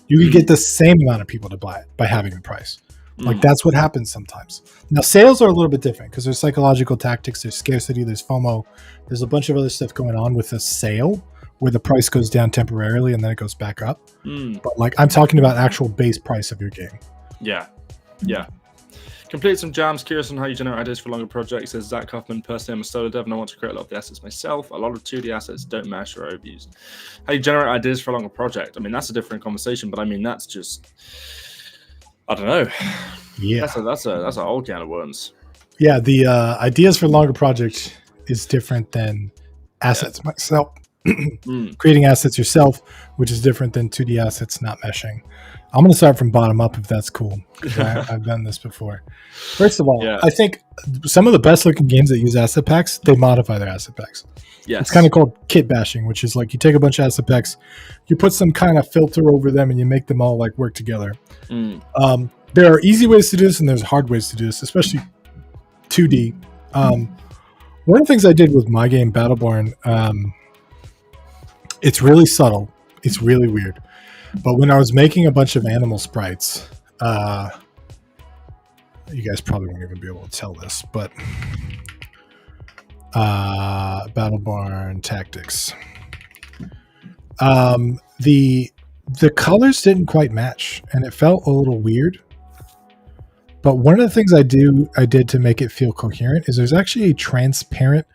You can get the same amount of people to buy it by having the price. Like that's what happens sometimes. Now sales are a little bit different because there's psychological tactics, there's scarcity, there's FOMO, there's a bunch of other stuff going on with a sale where the price goes down temporarily and then it goes back up. But like I'm talking about actual base price of your game. Yeah. Completed some jams. Curious on how you generate ideas for longer projects. Says Zach Huffman. Personally, I'm a solo dev and I want to create a lot of the assets myself. A lot of 2D assets don't mesh or are overused. How you generate ideas for a longer project? I mean, that's a different conversation, but I mean, that's just, I don't know. Yeah, that's a whole can of worms. Yeah, the ideas for longer project is different than assets myself. Creating assets yourself, which is different than 2D assets not meshing. I'm going to start from bottom up if that's cool. I've done this before. First of all, I think some of the best looking games that use asset packs, they modify their asset packs. Yes. It's kind of called kit bashing, which is like you take a bunch of asset packs, you put some kind of filter over them, and you make them all like work together. There are easy ways to do this, and there's hard ways to do this, especially 2D. One of the things I did with my game, Battleborn, it's really subtle. It's really weird. But when I was making a bunch of animal sprites, you guys probably won't even be able to tell this, but Battleborn Tactics. The colors didn't quite match, and it felt a little weird. But one of the things I did to make it feel coherent is there's actually a transparent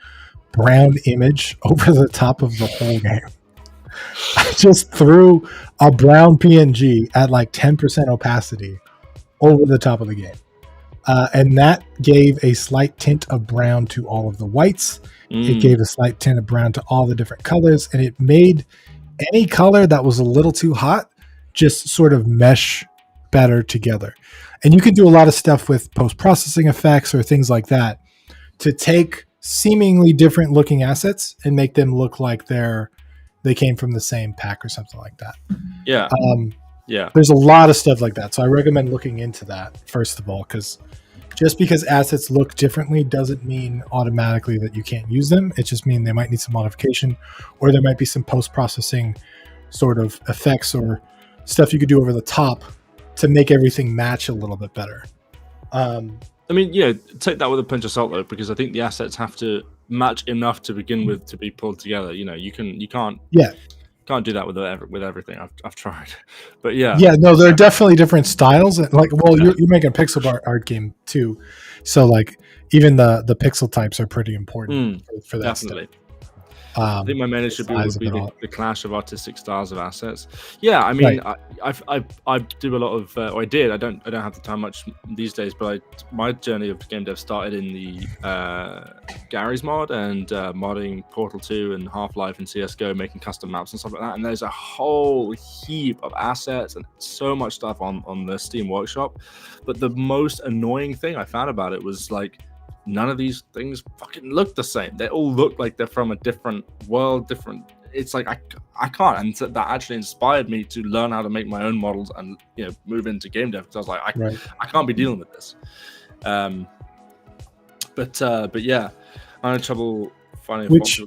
brown image over the top of the whole game. I just threw a brown PNG at like 10% opacity over the top of the game. And that gave a slight tint of brown to all of the whites. It gave a slight tint of brown to all the different colors. And it made any color that was a little too hot just sort of mesh better together. And you can do a lot of stuff with post-processing effects or things like that to take seemingly different looking assets and make them look like they came from the same pack or something like that. Yeah. There's a lot of stuff like that. So I recommend looking into that, first of all, because just because assets look differently doesn't mean automatically that you can't use them. It just means they might need some modification, or there might be some post-processing sort of effects or stuff you could do over the top to make everything match a little bit better. I mean, take that with a pinch of salt though, because I think the assets have to match enough to begin with to be pulled together. You can't do that with everything. I've tried, but no, there are definitely different styles. Like, well, you're making a pixel art game too, so like even the pixel types are pretty important for that definitely stuff. I think my main issue would be the clash of artistic styles of assets. Yeah, I mean, right. I do a lot of, or I did. I don't have the time much these days, but my journey of game dev started in the Gary's mod and modding Portal 2 and Half-Life and CS:GO, making custom maps and stuff like that. And there's a whole heap of assets and so much stuff on the Steam Workshop. But the most annoying thing I found about it was like, none of these things fucking look the same. They all look like they're from a different world, it's like I can't, and so that actually inspired me to learn how to make my own models and move into game dev, because I was like, I can't be dealing with this. But yeah, I had trouble finding which,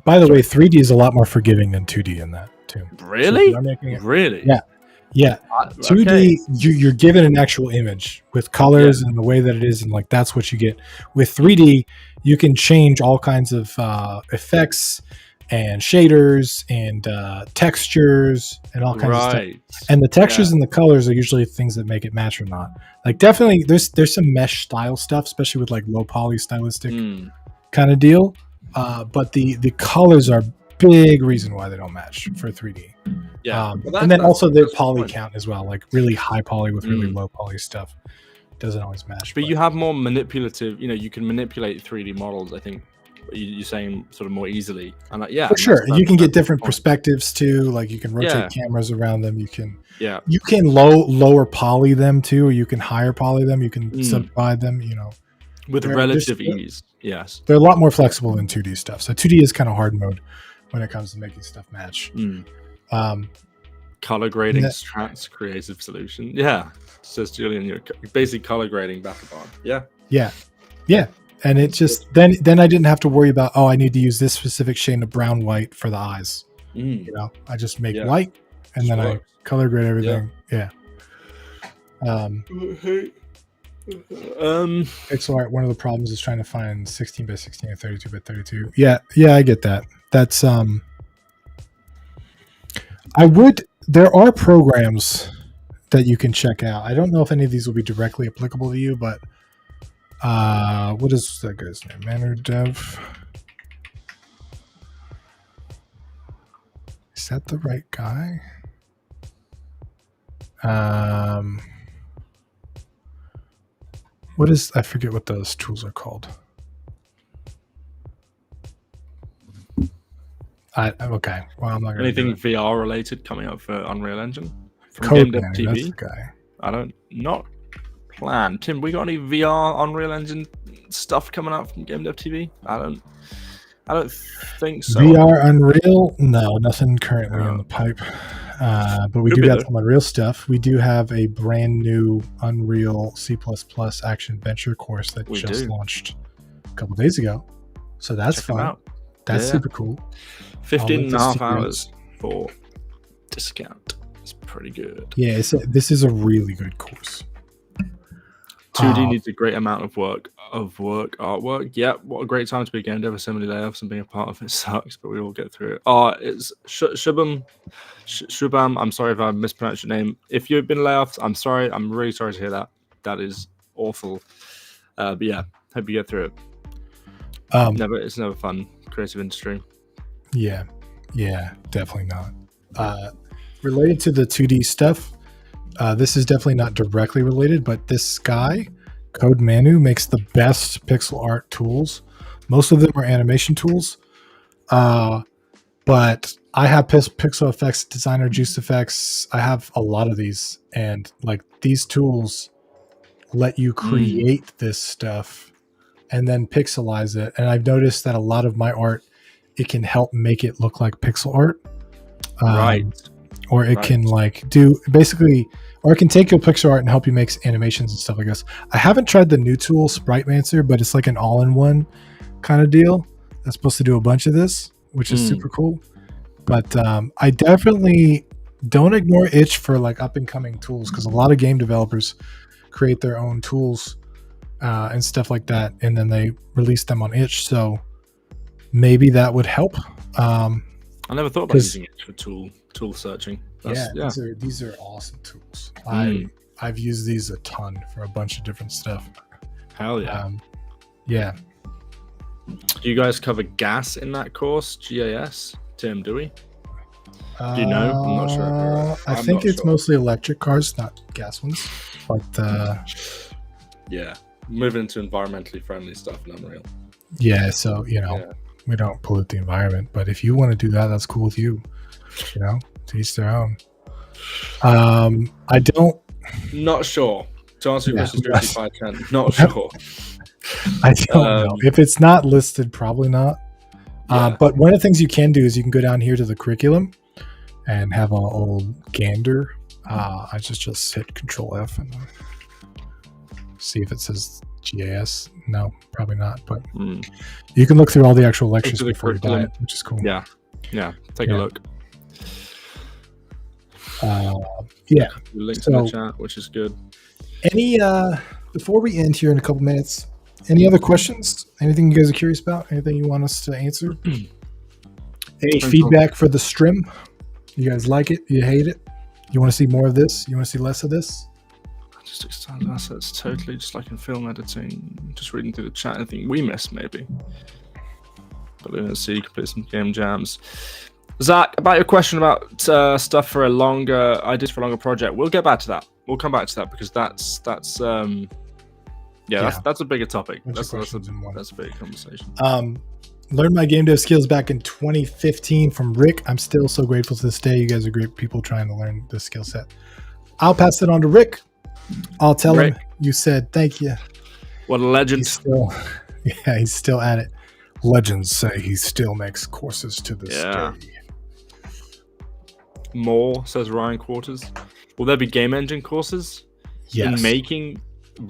by the way, 3D is a lot more forgiving than 2D in that too. Really? So really? Yeah. 2D, okay. You're given an actual image with colors and the way that it is, and like that's what you get. With 3D, you can change all kinds of effects and shaders and textures and all kinds of stuff. And the textures and the colors are usually things that make it match or not. Like definitely, there's some mesh style stuff, especially with like low poly stylistic kind of deal. But the colors are big reason why they don't match for 3D. And then also the poly count as well, like really high poly with really low poly stuff doesn't always match. But you have more manipulative, you can manipulate 3D models, I think you're saying, sort of more easily. And for sure. You can get different perspectives too, like you can rotate cameras around them, you can lower poly them too, or you can higher poly them, you can subdivide them, with relative ease. Yes, they're a lot more flexible than 2D stuff. So 2D is kind of hard mode when it comes to making stuff match. Color grading strats creative solution. Says Julian, you're basically color grading Battlebond. Yeah. And it just then I didn't have to worry about, I need to use this specific shade of brown white for the eyes. I just make white and then I color grade everything. Pixel art, one of the problems is trying to find 16 by 16 or 32 by 32. I get that. That's there are programs that you can check out. I don't know if any of these will be directly applicable to you, but what is that guy's name? Manu Dev. Is that the right guy? I forget what those tools are called. Okay. Well, I'm not going to. Anything VR related coming up for Unreal Engine from GameDev.tv? That's the guy. I don't not plan. Tim, we got any VR Unreal Engine stuff coming up from GameDev.tv? I don't think so. VR Unreal? No, nothing currently in the pipe. But we do have some Unreal stuff. We do have a brand new Unreal C++ action adventure course that just launched a couple days ago. So that's fun. That's super cool. 15.5 hours for discount. It's pretty good. Yeah, this is a really good course. 2D needs a great amount of artwork. Yeah, what a great time to be a game dev. So many layoffs and being a part of it sucks, but we all get through it. It's Shubham. I'm sorry if I mispronounced your name. If you've been laid off, I'm sorry. I'm really sorry to hear that. That is awful. But yeah, hope you get through it. It's never fun. Creative industry. Yeah, definitely not. Related to the 2D stuff, this is definitely not directly related, but this guy, Code Manu, makes the best pixel art tools. Most of them are animation tools, but I have Pixel Effects, Designer, Juice Effects. I have a lot of these, and like these tools let you create this stuff and then pixelize it. And I've noticed that a lot of my art, it can help make it look like pixel art. Right. or it can like do basically, or it can take your pixel art and help you make animations and stuff like this. I haven't tried the new tool Sprite Mancer, but it's like an all-in-one kind of deal that's supposed to do a bunch of this, which is super cool. But I definitely don't ignore itch for like up and coming tools, because a lot of game developers create their own tools and stuff like that, and then they release them on itch. So maybe that would help. I never thought about using it for tool searching. These are awesome tools. I've used these a ton for a bunch of different stuff. Hell yeah. Yeah. Do you guys cover gas in that course? GAS? Tim, do we? Do you know? I'm not sure. I think it's mostly electric cars, not gas ones. But yeah, moving into environmentally friendly stuff in Unreal. Yeah, so we don't pollute the environment. But if you want to do that, that's cool with you. To each their own. I don't. Not sure. To answer your question, I can. Not sure. I don't know. If it's not listed, probably not. But one of the things you can do is you can go down here to the curriculum and have an old gander. I just hit Control F and see if it says GAS. No, probably not. But you can look through all the actual lectures before you buy it, which is cool. Yeah. Take a look. Links in the chat, which is good. Any before we end here in a couple minutes, any other questions? Anything you guys are curious about? Anything you want us to answer? Any feedback for the stream? You guys like it? You hate it? You want to see more of this? You want to see less of this? Just external assets, totally just like in film editing. Just reading through the chat. Anything we missed, maybe. But let's see. You can play some game jams. Zach, about your question about stuff for a longer project, we'll get back to that. We'll come back to that because that's a bigger topic. That's a bigger conversation. Learned my game dev skills back in 2015 from Rick. I'm still so grateful to this day. You guys are great people trying to learn this skill set. I'll pass it on to Rick. I'll tell him you said thank you. What a legend. He's still at it. Legends say he still makes courses to this day. More, says Ryan Quarters. Will there be game engine courses? Yes. In making...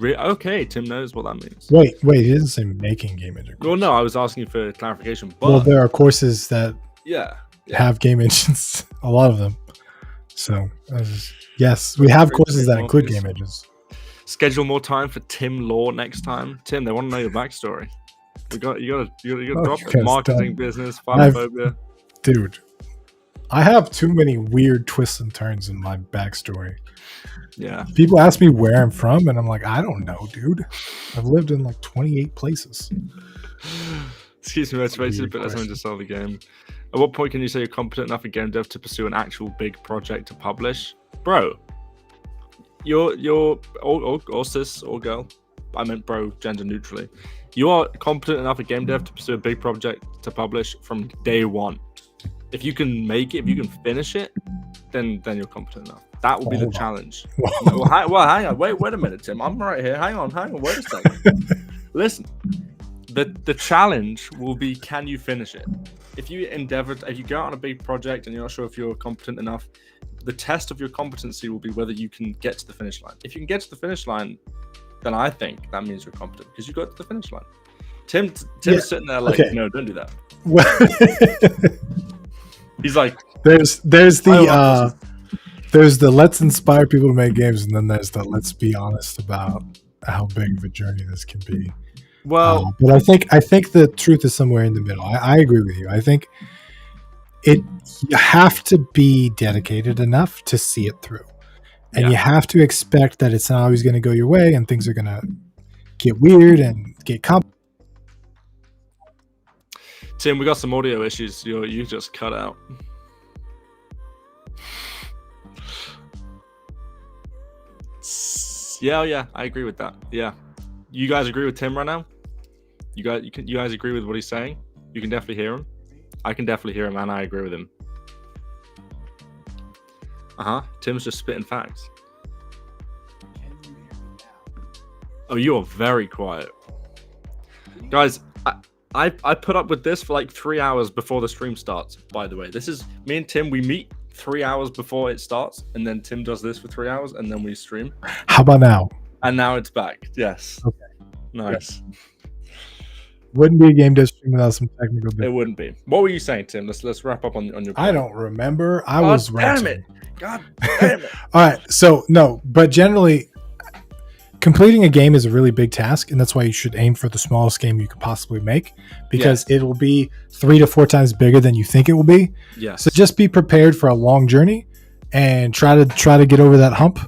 Okay, Tim knows what that means. Wait, he didn't say making game engine courses. Well, no, I was asking for clarification. But... Well, there are courses that have game engines, a lot of them. So, yes, we have courses that include game engines. Schedule more time for Tim Law next time. Tim, they want to know your backstory. You got to drop it. Marketing, business, phobophobia. Dude, I have too many weird twists and turns in my backstory. Yeah. People ask me where I'm from, and I'm like, I don't know, dude. I've lived in like 28 places. Excuse me, motivated, but that's something to sell the game. At what point can you say you're competent enough in game dev to pursue an actual big project to publish? Bro, you're or cis or girl. I meant bro, gender neutrally. You are competent enough at game dev to pursue a big project to publish from day one. If you can make it, if you can finish it, then you're competent enough. That will be the challenge. Well, hang on. Wait a minute, Tim. I'm right here. Hang on. Wait a second. Listen. The challenge will be, can you finish it? If you go out on a big project and you're not sure if you're competent enough, the test of your competency will be whether you can get to the finish line. If you can get to the finish line, then I think that means you're competent because you got to the finish line. Tim's sitting there like, no, don't do that. He's like, there's the let's inspire people to make games, and then there's the let's be honest about how big of a journey this can be. Well, but I think the truth is somewhere in the middle. I agree with you. I think you have to be dedicated enough to see it through, and you have to expect that it's not always going to go your way, and things are going to get weird and get complicated. Tim, we got some audio issues. You just cut out. Yeah, I agree with that. Yeah, you guys agree with Tim right now? You guys agree with what he's saying? You can definitely hear him. I can definitely hear him, and I agree with him. Tim's just spitting facts. Oh, you are very quiet, guys. I put up with this for like 3 hours before the stream starts. By the way, this is me and Tim. We meet 3 hours before it starts, and then Tim does this for 3 hours, and then we stream. How about now? And now it's back. Yes. Okay. Nice. Wouldn't be a game dev stream without some technical It difficulties. wouldn't be. What were you saying, Tim? Let's wrap up on your point. I don't remember. I was damn ranting. it. God damn it. All right. So no, but generally completing a game is a really big task, and that's why you should aim for the smallest game you could possibly make, because it will be 3 to 4 times bigger than you think it will be. Yes. So just be prepared for a long journey and try to get over that hump,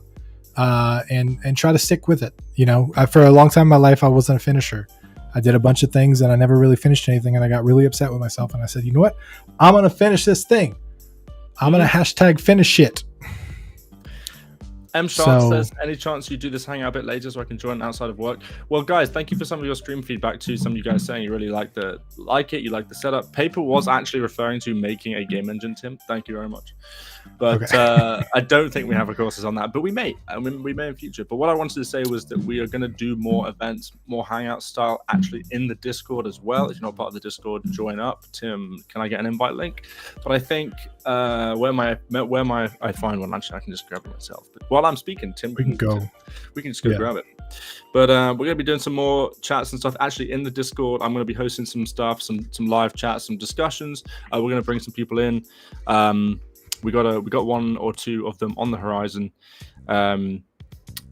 and try to stick with it. You know, for a long time in my life, I wasn't a finisher. I did a bunch of things and I never really finished anything, and I got really upset with myself, and I said, you know what? I'm going to finish this thing. I'm going to hashtag finish it. M. Sharp says, any chance you do this hangout a bit later so I can join outside of work? Well, guys, thank you for some of your stream feedback too. Some of you guys saying you really like it, you like the setup. Paper was actually referring to making a game engine, Tim. Thank you very much. But I don't think we have a courses on that, but we may. I mean, we may in future. But what I wanted to say was that we are going to do more events, more hangout style, actually in the Discord as well. If you're not part of the Discord, join up. Tim, can I get an invite link? But I think where I find one, actually, I can just grab it myself. But while I'm speaking, Tim, we can just go grab it. But we're going to be doing some more chats and stuff actually in the Discord. I'm going to be hosting some stuff, some live chats, some discussions. We're going to bring some people in. We got 1 or 2 of them on the horizon,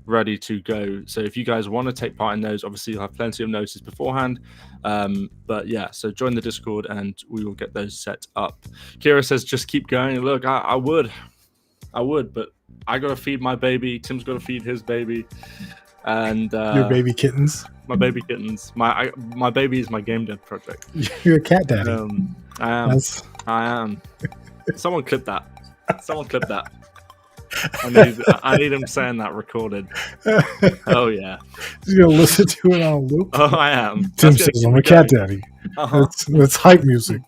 ready to go. So if you guys want to take part in those, obviously you'll have plenty of notices beforehand. But yeah, so join the Discord and we will get those set up. Kira says, just keep going. Look, I would, but I got to feed my baby. Tim's got to feed his baby. And your baby kittens. My baby kittens. My baby is my game dev project. You're a cat daddy. I am. Someone clip that. I need him saying that recorded. Oh yeah. You're gonna listen to it on a loop. Oh, I am. Tim says I'm a cat daddy. That's hype music.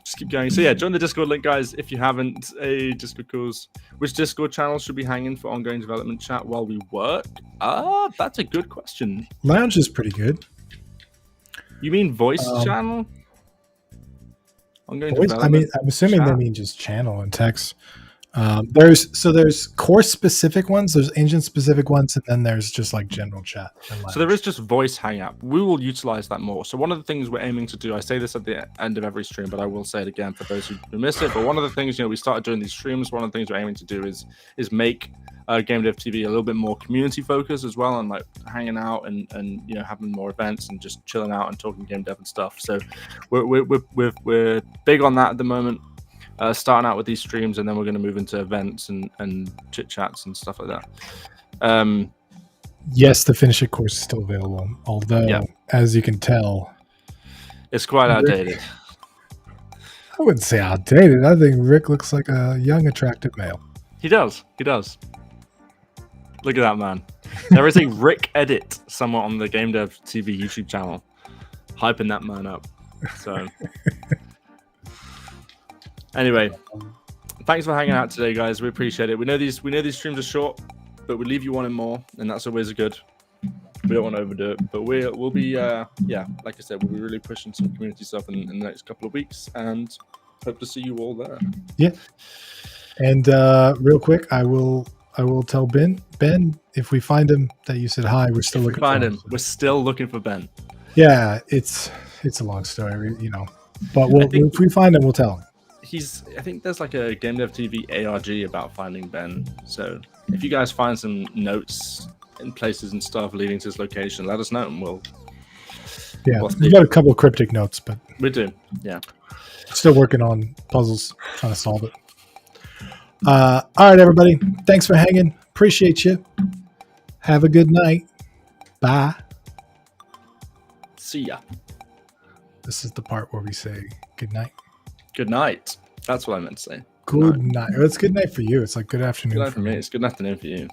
Just keep going. So yeah, join the Discord link, guys. If you haven't, a Discord calls. Which Discord channel should be hanging for ongoing development chat while we work? That's a good question. Lounge is pretty good. You mean voice channel? Ongoing voice, development. I'm assuming chat. They mean just channel and text. There's course specific ones, there's engine specific ones, and then there's just like general chat. So there is just voice hangout. We will utilize that more. So one of the things we're aiming to do, I say this at the end of every stream, but I will say it again for those who miss it. But one of the things, we started doing these streams. One of the things we're aiming to do is make GameDev.tv a little bit more community focused as well, and like hanging out and having more events and just chilling out and talking game dev and stuff. So we're big on that at the moment. Starting out with these streams, and then we're going to move into events and chit chats and stuff like that. Yes, the Finish It course is still available, although as you can tell, it's quite outdated. I wouldn't say outdated. I think Rick looks like a young, attractive male. He does. Look at that man. There is a Rick edit somewhere on the GameDev.tv YouTube channel, hyping that man up. So. Anyway, thanks for hanging out today, guys. We appreciate it. We know these streams are short, but we leave you wanting more, and that's always good. We don't want to overdo it, but we'll be like I said, we'll be really pushing some community stuff in the next couple of weeks, and hope to see you all there. Yeah. And real quick, I will tell Ben, if we find him that you said hi, we're still looking for him. We're still looking for Ben. Yeah, it's a long story, but if we find him, we'll tell him. I think there's like a GameDev.tv ARG about finding Ben. So if you guys find some notes in places and stuff leading to his location, let us know and we'll we got a couple of cryptic notes, but we do. Yeah. Still working on puzzles, trying to solve it. All right, everybody. Thanks for hanging. Appreciate you. Have a good night. Bye. See ya. This is the part where we say good night. Good night. That's what I meant to say. Good night. Well, it's good night for you. It's like good afternoon good night for me. It's good afternoon for you.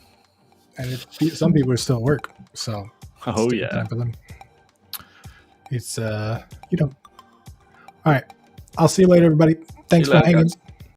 And some people are still at work, so oh yeah. Time for them. It's All right. I'll see you later, everybody. Thanks for hanging. Guys.